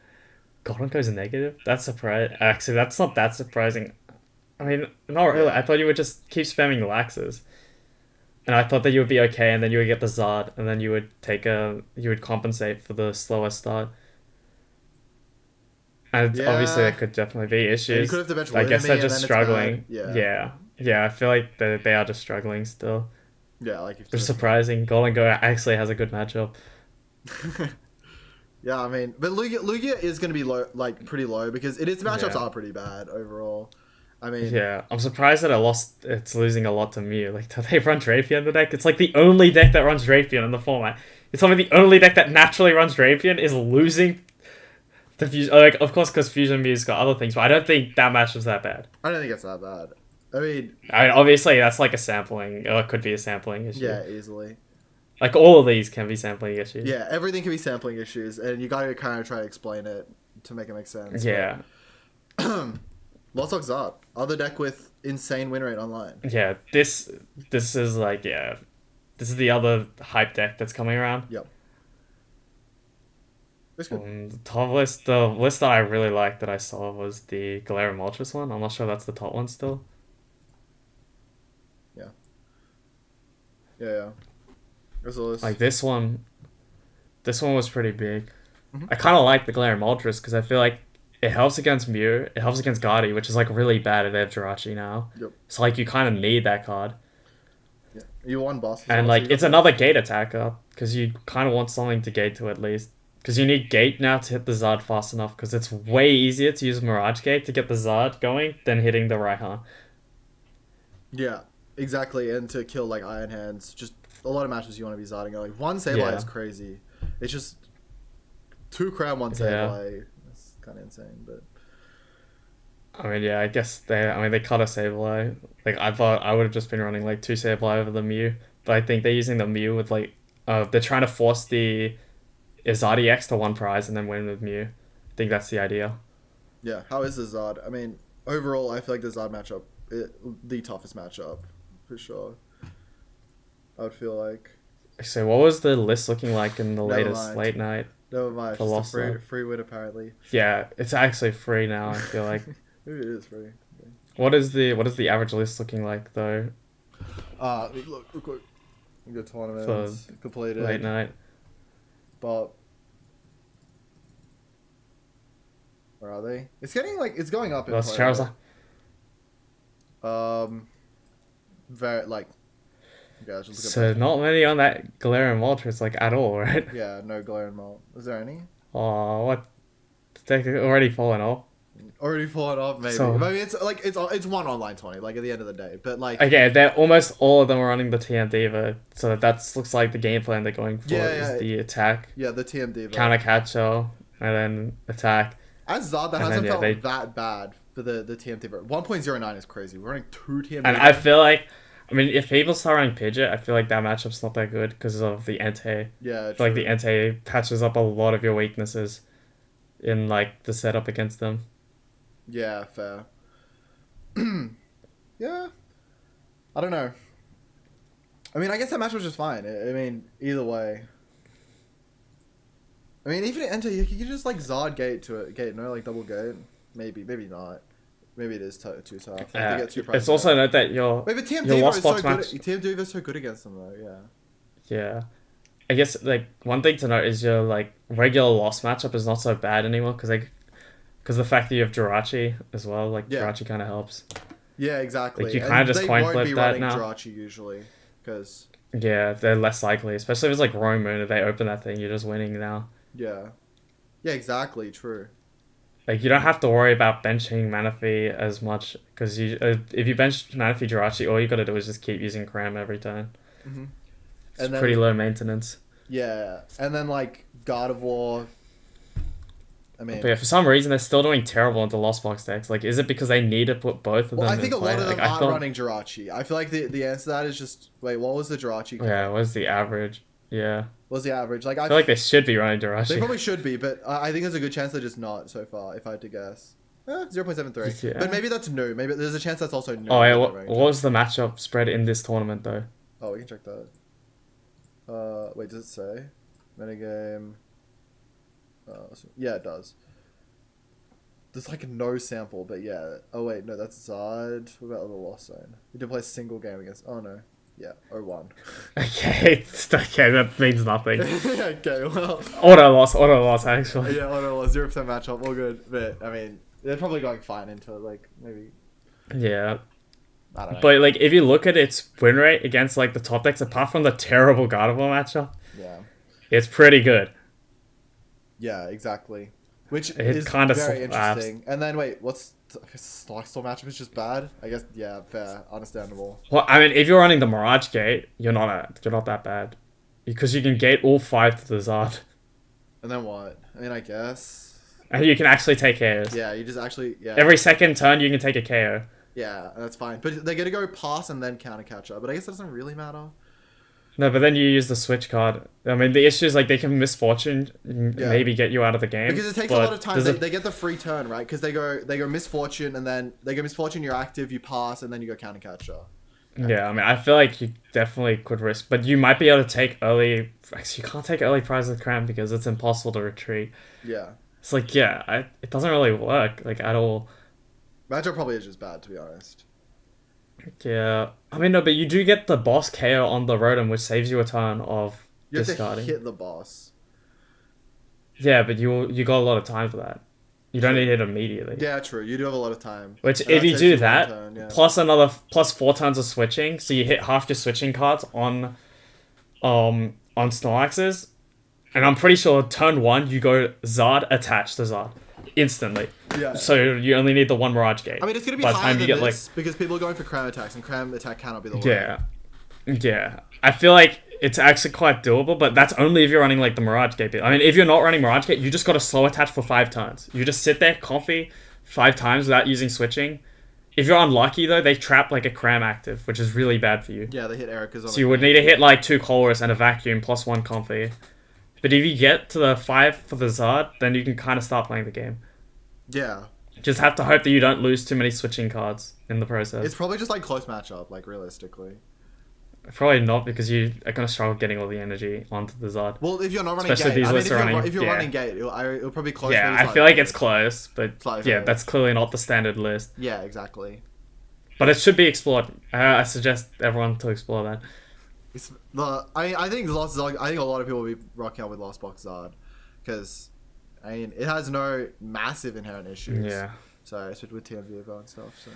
Gholdengo's negative? That's surprising. Actually, that's not that surprising. I mean, not really. I thought you would just keep spamming the Laxes. And I thought that you would be okay, and then you would get the Zod, and then you would compensate for the slower start. And obviously there could definitely be issues. You could have to bench I guess they're just struggling. Yeah, I feel like they are just struggling still. Yeah, like it's surprising. Gholdengo actually has a good matchup. Yeah, I mean, but Lugia is going to be low, like pretty low, because its matchups are pretty bad overall. I mean, yeah, I'm surprised that it's losing a lot to Mew. Like, do they run Drapion in the deck? It's like the only deck that runs Drapion in the format. You're telling me the only deck that naturally runs Drapion is losing the Fusion? Like, of course, because Fusion Mew's got other things, but I don't think that matchup's that bad. I don't think it's that bad. I mean, obviously, that's like a sampling, or it could be a sampling issue. Yeah, easily. Like, all of these can be sampling issues. Yeah, everything can be sampling issues, and you gotta kind of try to explain it to make it make sense. Yeah. Lost Ox Zard. Other deck with insane win rate online. Yeah, this is like, this is the other hype deck that's coming around. Yep. It's good. The list that I really liked that I saw was the Galarian Moltres one. I'm not sure that's the top one still. Yeah. Like this one was pretty big. Mm-hmm. I kind of like the Galarian Moltres because I feel like it helps against Mew, it helps against Gardy, which is like really bad if they have Jirachi now. Yep. So like you kind of need that card. Yeah. You won boss. And like it's another gate attacker because you kind of want something to gate to at least. Because you need gate now to hit the Zard fast enough because it's way easier to use Mirage Gate to get the Zard going than hitting the Raihan. Yeah, exactly. And to kill like Iron Hands, just a lot of matches you want to be Zarding. Like one Sableye is crazy. It's just 2 crown, 1 Sableye. That's kind of insane, but. I mean, I guess they cut a Sableye. Like I thought I would have just been running like 2 Sableye over the Mew, but I think they're using the Mew with like they're trying to force the Izadi X to 1 prize and then win with Mew. I think that's the idea. Yeah, how is the Zard? I mean, overall, I feel like the Zard matchup, the toughest matchup, for sure. I would feel like. So what was the list looking like in the Never latest mind. late night? Never mind. It's just a free win, apparently. Yeah, it's actually free now, I feel like. Maybe it is free. Okay. What is the average list looking like, though? Look, real quick. Good tournaments completed. Late night. But where are they? It's getting like it's going up in That's play, Charizard. right? Um, very like. Yeah, just look at So not many on that Galarian Moltres like at all, right? yeah, no Galarian Molt. Is there any? Oh, what? Technically already fallen off. Already fallen off, maybe. So- Maybe it's like it's one online 20. Like at the end of the day, but like Okay, they're almost all of them are running the TM Diva, so that looks like the game plan they're going for Yeah, is the attack, yeah, the TM Diva. counter catcher, and then attack. As Zard, that And hasn't then, yeah, felt that bad for the TM Diva. 1.09 is crazy. We're running 2 TM And Diva. I feel like, I mean, if people start running Pidgeot, I feel like that matchup's not that good because of the Entei. Yeah, I feel like the Entei patches up a lot of your weaknesses in like the setup against them. Yeah, fair. Yeah. I don't know. I mean, I guess that match was just fine. I mean, either way. I mean, even enter, you could just like Zard gate to it. Gate, no, like double gate. Maybe not. Maybe it is too tough. Like, they get too It's also note that your maybe TM your Diva lost is so box good. match. TM Diva is so good against them though. Yeah. Yeah. I guess like one thing to note is your like regular loss matchup is not so bad anymore because the fact that you have Jirachi as well, like Yeah. Jirachi kind of helps. Yeah, exactly. Like, you And kinda just they coin won't flip be that running now. Jirachi usually, because Yeah, they're less likely, especially if it's like Roaring Moon. If they open that thing, you're just winning now. yeah, exactly, true. Like you don't have to worry about benching Manaphy as much because you if you bench Manaphy Jirachi, all you gotta do is just keep using Cram every turn. Mm-hmm. It's And then- pretty low maintenance. Yeah, and then like Gardevoir. I mean, But yeah, for some reason they're still doing terrible into Lost Box decks. Like, is it because they need to put both of well, them? I think in a play? lot of them Like, I aren't thought- running Jirachi. I feel like the answer to that is just wait. What was the Jirachi? Yeah, what's the average? Yeah, What was the average? Like I feel like they should be running they Jirachi. probably should be, but I think there's a good chance they're just not so far. If I had to guess, 0.73. Yeah. But maybe that's new. Maybe there's a chance that's also new. Oh, yeah, that what they're running was the matchup spread in this tournament though? Oh, we can check that. Wait, does it say? Metagame. Yeah, it does. There's like no sample, but yeah. Oh wait, no, that's Zard. What about the Lost Zone? We did play a single game against. Oh no. Yeah, 0-1. Okay, okay, that means nothing. Okay, well. Auto loss actually. Yeah, oh no, 0% matchup, all good. But I mean, they're probably going fine into like maybe. Yeah. I don't know. But like, if you look at its win rate against like the top decks, apart from the terrible Gardevoir matchup, Yeah. it's pretty good. Yeah, exactly. Which It is kinda very slaps. interesting. And then wait, what's Snorlax matchup is just bad? I guess yeah, fair, understandable. Well, I mean, if you're running the Mirage Gate, you're not that bad, because you can gate all 5 to the Zard, And then what? I mean, I guess. and you can actually take KOs. Yeah, you just actually yeah. Every second turn, you can take a KO. Yeah, that's fine. But they're gonna go pass and then counter catch up. But I guess that doesn't really matter. No, but then you use the Switch card. I mean, the issue is like they can Misfortune, maybe get you out of the game. Because it takes a but lot of time. there's They get the free turn, right? Because they go Misfortune and then they go Misfortune, you're active, you pass, and then you go counter catcher. Yeah, I mean, I feel like you definitely could risk, but you might be able to take early. Actually, you can't take early prize with Cram because it's impossible to retreat. Yeah. It's like, yeah, it doesn't really work like at all. Matchup probably is just bad, to be honest. Yeah, I mean, no, but you do get the boss KO on the Rotom, which saves you a turn of You have discarding. to hit the boss. Yeah, but you got a lot of time for that. You don't need it immediately. Yeah, true. You do have a lot of time. Which, And if that you saves do one that, turn, yeah. plus 4 turns of switching, so you hit half your switching cards on Snorlax's, and I'm pretty sure turn 1 you go Zard attach to Zard instantly. Yeah. So you only need the one Mirage Gate. I mean, it's gonna be by the higher time you than get this because people are going for Cram attacks, and Cram attack cannot be the one. Yeah. I feel like it's actually quite doable, but that's only if you're running like the Mirage Gate. I mean, if you're not running Mirage Gate, you just got to slow attach for 5 turns. You just sit there, comfy, 5 times without using switching. If you're unlucky though, they trap like a Cram active, which is really bad for you. Yeah, they hit Erica's on. So you would need to hit like 2 Colress and a Vacuum plus 1 Comfy. But if you get to the 5 for the Zard, then you can kind of start playing the game. Yeah. Just have to hope that you don't lose too many switching cards in the process. It's probably just like close matchup, like realistically. Probably not, because you are going to struggle getting all the energy onto the Zard. Well, if you're not running Especially Gate, these I mean, lists are running- if you're yeah. running Gate, it'll probably close. Yeah, maybe I slightly. feel like it's close, but Slightly yeah, better. that's clearly not the standard list. Yeah, exactly. But it should be explored. I suggest everyone to explore that. I think Lost Zard, I think a lot of people will be rocking out with Lost Box Zard because I mean it has no massive inherent issues. Yeah. So especially with TMV and stuff. So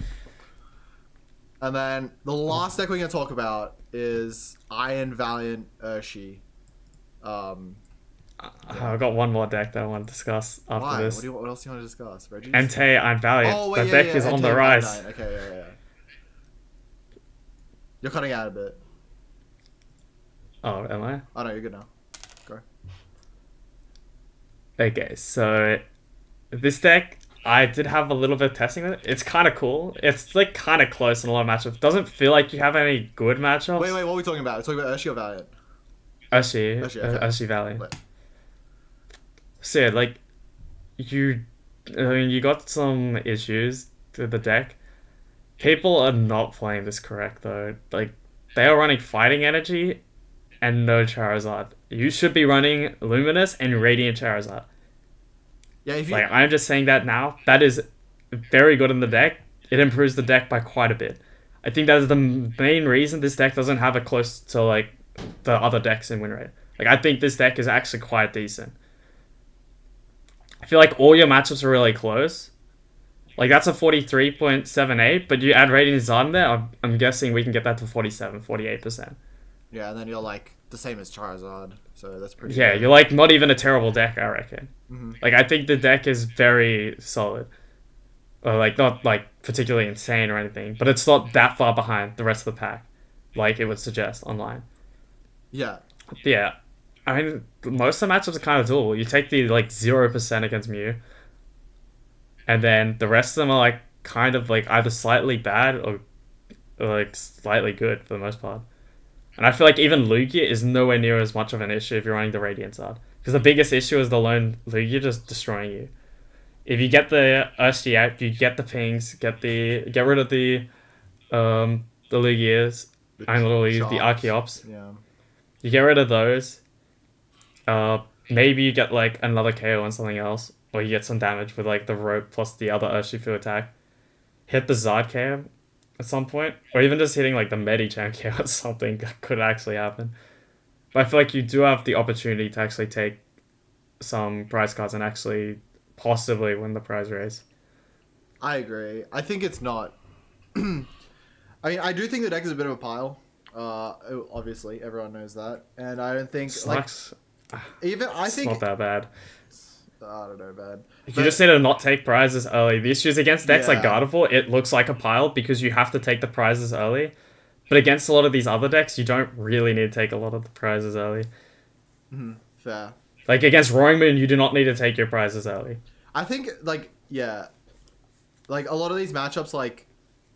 And then the last deck we're going to talk about is Iron Valiant Urshi. I've got one more deck that I want to discuss after Why? this. What else do you want to discuss? Reggie's? Entei, I'm Valiant. Oh, wait, that deck is on the Entei, rise. Iodine. Okay, yeah. You're cutting out a bit. Oh, am I? Oh, no, you're good now. Go. Okay, so this deck, I did have a little bit of testing with it. It's kind of cool. It's like kind of close in a lot of matchups. Doesn't feel like you have any good matchups. Wait, what are we talking about? We're talking about Urshi or Valiant? Urshi, okay. Urshi Valiant. Wait. So yeah, like you got some issues with the deck. People are not playing this correct though. Like they are running Fighting Energy and no Charizard. You should be running Luminous and Radiant Charizard. Yeah, if you... Like I'm just saying that now. That is very good in the deck. It improves the deck by quite a bit. I think that is the main reason this deck doesn't have it close to like the other decks in win rate. Like I think this deck is actually quite decent. I feel like all your matchups are really close. Like that's a 43.78, but you add Radiant Zard in there, I'm guessing we can get that to 47, 48%. Yeah, and then you're like the same as Charizard, so that's pretty Yeah, good. you're like not even a terrible deck, I reckon. Mm-hmm. Like I think the deck is very solid. Or like not like particularly insane or anything, but it's not that far behind the rest of the pack, like it would suggest online. Yeah. But yeah, I mean most of the matchups are kind of dual. You take the like 0% against Mew, and then the rest of them are like kind of like either slightly bad or like slightly good for the most part. And I feel like even Lugia is nowhere near as much of an issue if you're running the Radiant Zard, because the biggest issue is the lone Lugia just destroying you. If you get the Urshi out, you get the pings, get rid of the Lugias, and literally the Archeops. Yeah. You get rid of those. Maybe you get like another KO on something else, or you get some damage with like the rope plus the other Urshifu attack. Hit the Zard KO at some point, or even just hitting like the Medicham KO or something could actually happen. But I feel like you do have the opportunity to actually take some prize cards and actually possibly win the prize race. I agree. I think it's not. I mean, I do think the deck is a bit of a pile. Obviously, everyone knows that, and I don't think Slugs, I think not that bad. I don't know, man. You just need to not take prizes early. The issues against decks like Yeah. Gardevoir, it looks like a pile because you have to take the prizes early. But against a lot of these other decks, you don't really need to take a lot of the prizes early. Fair. Like against Roaring Moon, you do not need to take your prizes early. I think like a lot of these matchups like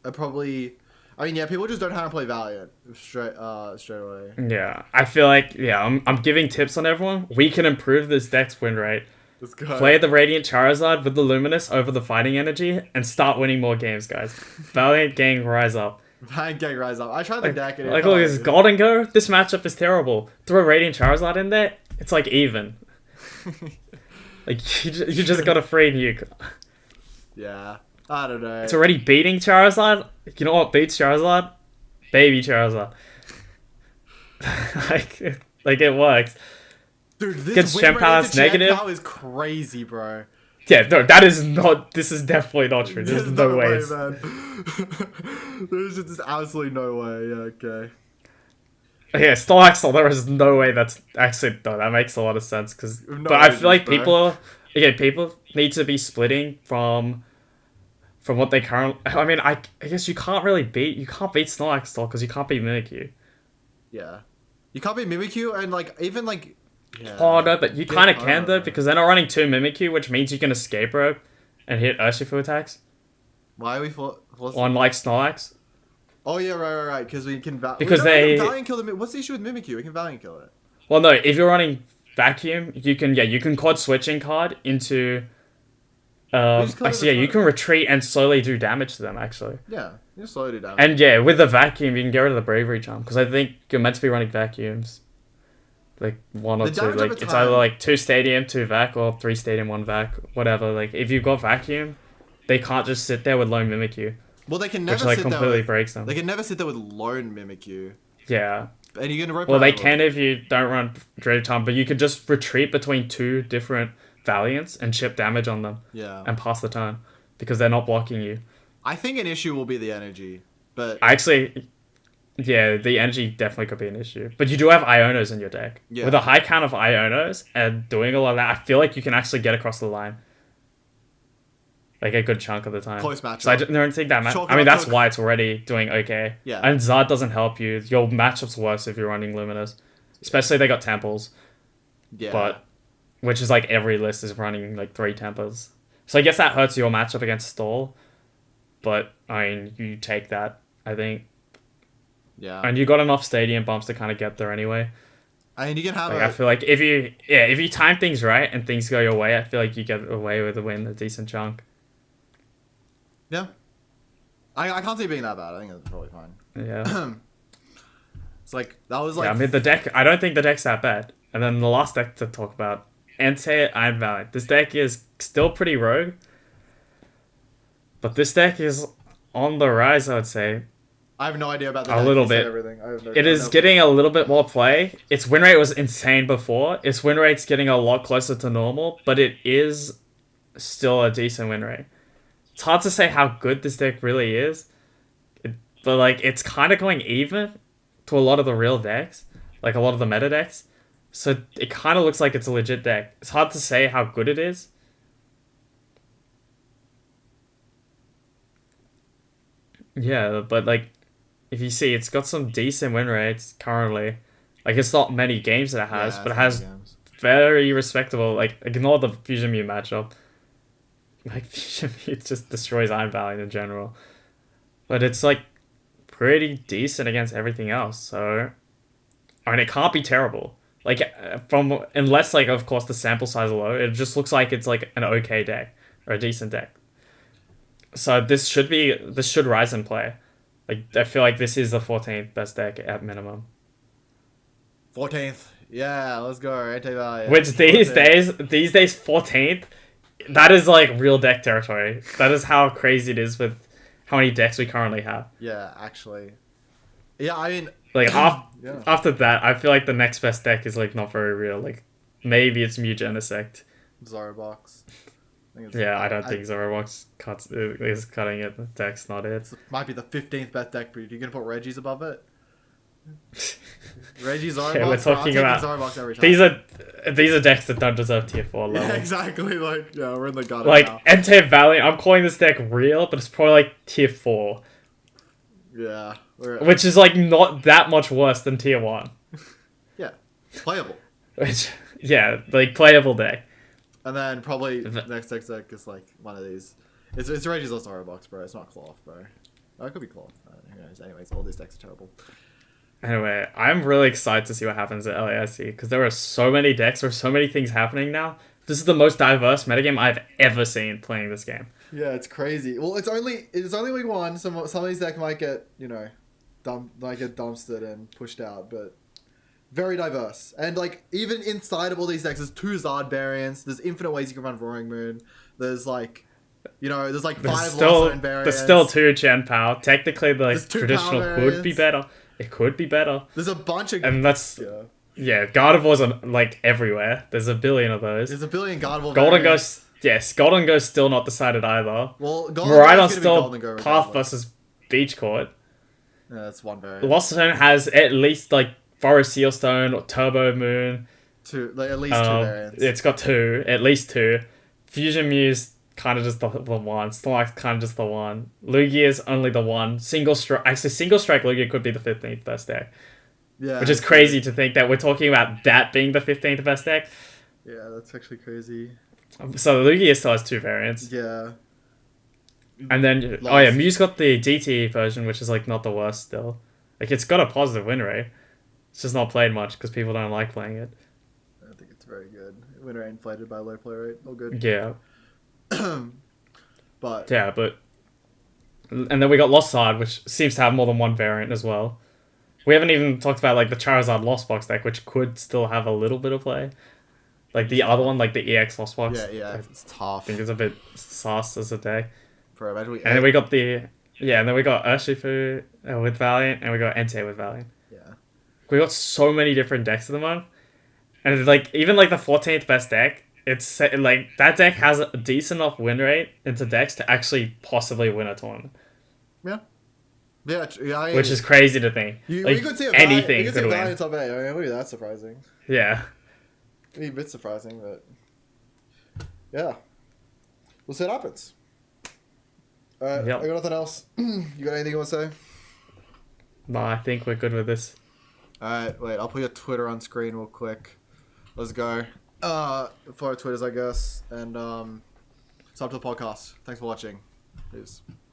are probably. I mean, yeah, people just don't know how to play Valiant straight away. Yeah, I feel like I'm giving tips on everyone. We can improve this deck's win rate. Let's go. Play the Radiant Charizard with the Luminous over the Fighting Energy and start winning more games, guys. Valiant gang, rise up. Valiant gang, rise up. I tried the deck and Like, look, this Gholdengo. This matchup is terrible. Throw Radiant Charizard in there, it's like even. Like you just got a free nuke. Yeah, I don't know. It's already beating Charizard. You know what beats Charizard? Baby Charizard. like it works. Dude, this Gets win rate Chien-Pao into negative. Chien-Pao is crazy, bro. Yeah, no, that is not. This is definitely not true. There's no way. Man. There's just absolutely no way. Yeah, okay. Yeah, Snorlax, there is no way that's actually no. That makes a lot of sense because, No but I way, feel like bro. people need to be splitting from what they currently. I mean, I guess you can't beat Snorlax though because you can't beat Mimikyu. Yeah, you can't beat Mimikyu and like even like. Yeah. Oh no, but you kind of Yeah, can though because they're not running 2 Mimikyu, which means you can escape rope and hit Urshifu attacks Why are we on like Snorlax. Oh yeah, right. Because we can Because we can Valiant kill the. What's the issue with Mimikyu? We can Valiant kill it. Well, no, if you're running Vacuum, you can quad switching card into. Actually, yeah, you can retreat and slowly do damage to them. Actually. Yeah, you just slowly do damage. And yeah, with the Vacuum, you can get rid of the Bravery Charm because I think you're meant to be running Vacuums. Like 1 or The 2, damage like over it's time- either like 2 Stadium, 2 Vac, or 3 Stadium, 1 Vac, whatever. Like if you've got Vacuum, they can't just sit there with lone Mimikyu, well, they can never which like sit completely there with, breaks them. They can never sit there with lone Mimikyu. Yeah. And you're gonna rope. Well, they around can if you don't run Dread Time, but you could just retreat between 2 different Valiants and chip damage on them Yeah. and pass the turn because they're not blocking you. I think an issue will be the energy. But Actually, yeah, the energy definitely could be an issue. But you do have Ionos in your deck. Yeah. With a high count of Ionos and doing a lot of that, I feel like you can actually get across the line. Like a good chunk of the time. Close matchup. So I don't think that Chalk it I mean, up that's to why it's already doing okay. Yeah. And Zard doesn't help you. Your matchup's worse if you're running Luminous. Especially they got Temples. yeah. But which is like every list is running like 3 Tempers. So I guess that hurts your matchup against Stall. But I mean, you take that, I think. Yeah. And you got enough stadium bumps to kind of get there anyway. I mean, you can have Like, I feel like if you time things right and things go your way, I feel like you get away with a win a decent chunk. Yeah. I can't see it being that bad. I think it's probably fine. Yeah. It's like, that was like... Yeah, I mean, the deck, I don't think the deck's that bad. And then the last deck to talk about, Entei Iron Valley. This deck is still pretty rogue. But this deck is on the rise, I would say. I have no idea about the A deck. little You said bit. everything. I have no, It is getting a little bit more play. Its win rate was insane before. Its win rate's getting a lot closer to normal, but it is still a decent win rate. It's hard to say how good this deck really is, but like it's kind of going even to a lot of the real decks, like a lot of the meta decks. So it kind of looks like it's a legit deck. It's hard to say how good it is. Yeah, but like if you see, it's got some decent win rates currently. Like it's not many games that it has, Yeah, but it it's has many games. very respectable. Like ignore the Fusion Mew matchup. Like Fusion Mew just destroys Iron Valley in general, but it's like pretty decent against everything else. So, I mean, it can't be terrible. Like from unless like of course the sample size is low, it just looks like it's like an okay deck or a decent deck. So this should rise in play. Like I feel like this is the 14th best deck at minimum. 14th. Yeah, let's go. Anti-Valley. Which these days 14th, that is like real deck territory. That is how crazy it is with how many decks we currently have. Yeah, actually. Yeah, I mean... Like yeah. after that, I feel like the next best deck is like not very real. Like maybe it's Mew Genesect. Zorobox. Yeah, I don't think Zorobox is cutting it. The deck's not it. Might be the 15th best deck breed. You gonna put Reggie's above it? Reggie Zorobox? Yeah, we're talking about Zorobox every time. these are decks that don't deserve tier 4 level. Yeah, exactly. Like, yeah, we're in the gutter like now. Entei Valley, I'm calling this deck real, but it's probably like tier 4. Yeah. Which is like not that much worse than tier 1. Yeah. Playable. Which, yeah, like playable deck. And then probably next deck is like one of these. It's Reggie's or Zorobox, bro. It's not Cloth, bro. Oh, it could be Cloth. Who knows? Anyways, all these decks are terrible. Anyway, I'm really excited to see what happens at LASC because there are so many decks or so many things happening now. This is the most diverse metagame I've ever seen playing this game. Yeah, it's crazy. Well, it's only week 1. Some of these decks might get dumpstered and pushed out, but very diverse. And like even inside of all these decks, there's 2 Zard variants. There's infinite ways you can run Roaring Moon. There's like, there's like 5 Lost Zone variants. There's still 2 Chien-Pao. Technically, the like, traditional variants. could be better. It could be better. There's a bunch of... And that's... Yeah, Gardevoirs are like everywhere. There's a billion of those. There's a billion Gardevoir Gholdengo's... Yes, Gholdengo's still not decided either. Well, Miraidon's still Path versus Beach Court. Yeah, that's one variant. Lost Zone has at least like Forest Sealstone or Turbo Moon. At least 2 variants. It's got 2, at least 2. Fusion Mew's kind of just the one. Snorlax kind of just the one. Lugia's only the one. Single Strike Lugia could be the 15th best deck. Yeah. Which is crazy to think that we're talking about that being the 15th best deck. Yeah, that's actually crazy. So Lugia still has 2 variants. Yeah. And then, Mew's got the DT version, which is like not the worst still. Like it's got a positive win rate. It's just not played much because people don't like playing it. I think it's very good. Win rate inflated by low play rate. All good. Yeah. But... Yeah, but... And then we got Lost Zard, which seems to have more than 1 variant as well. We haven't even talked about like the Charizard Lost Box deck, which could still have a little bit of play. Like the other one, like the EX Lost Box. Yeah, it's tough. I think it's a bit sus as a deck. And then we got Urshifu with Valiant, and we got Entei with Valiant. Yeah. We got so many different decks at the moment. And like even like the 14th best deck, it's like that deck has a decent enough win rate into decks to actually possibly win a tournament. Yeah. Yeah, yeah. which is crazy to think. We could see a anything we could see a win. in top 8. I mean, it wouldn't be that surprising. Yeah. It'd be a bit surprising, but yeah, we'll see what happens. Alright, Yep. I got nothing else. You got anything you want to say? No, I think we're good with this. Alright, wait, I'll put your Twitter on screen real quick. Let's go. Follow Twitters, I guess, and sub to the podcast. Thanks for watching. Peace.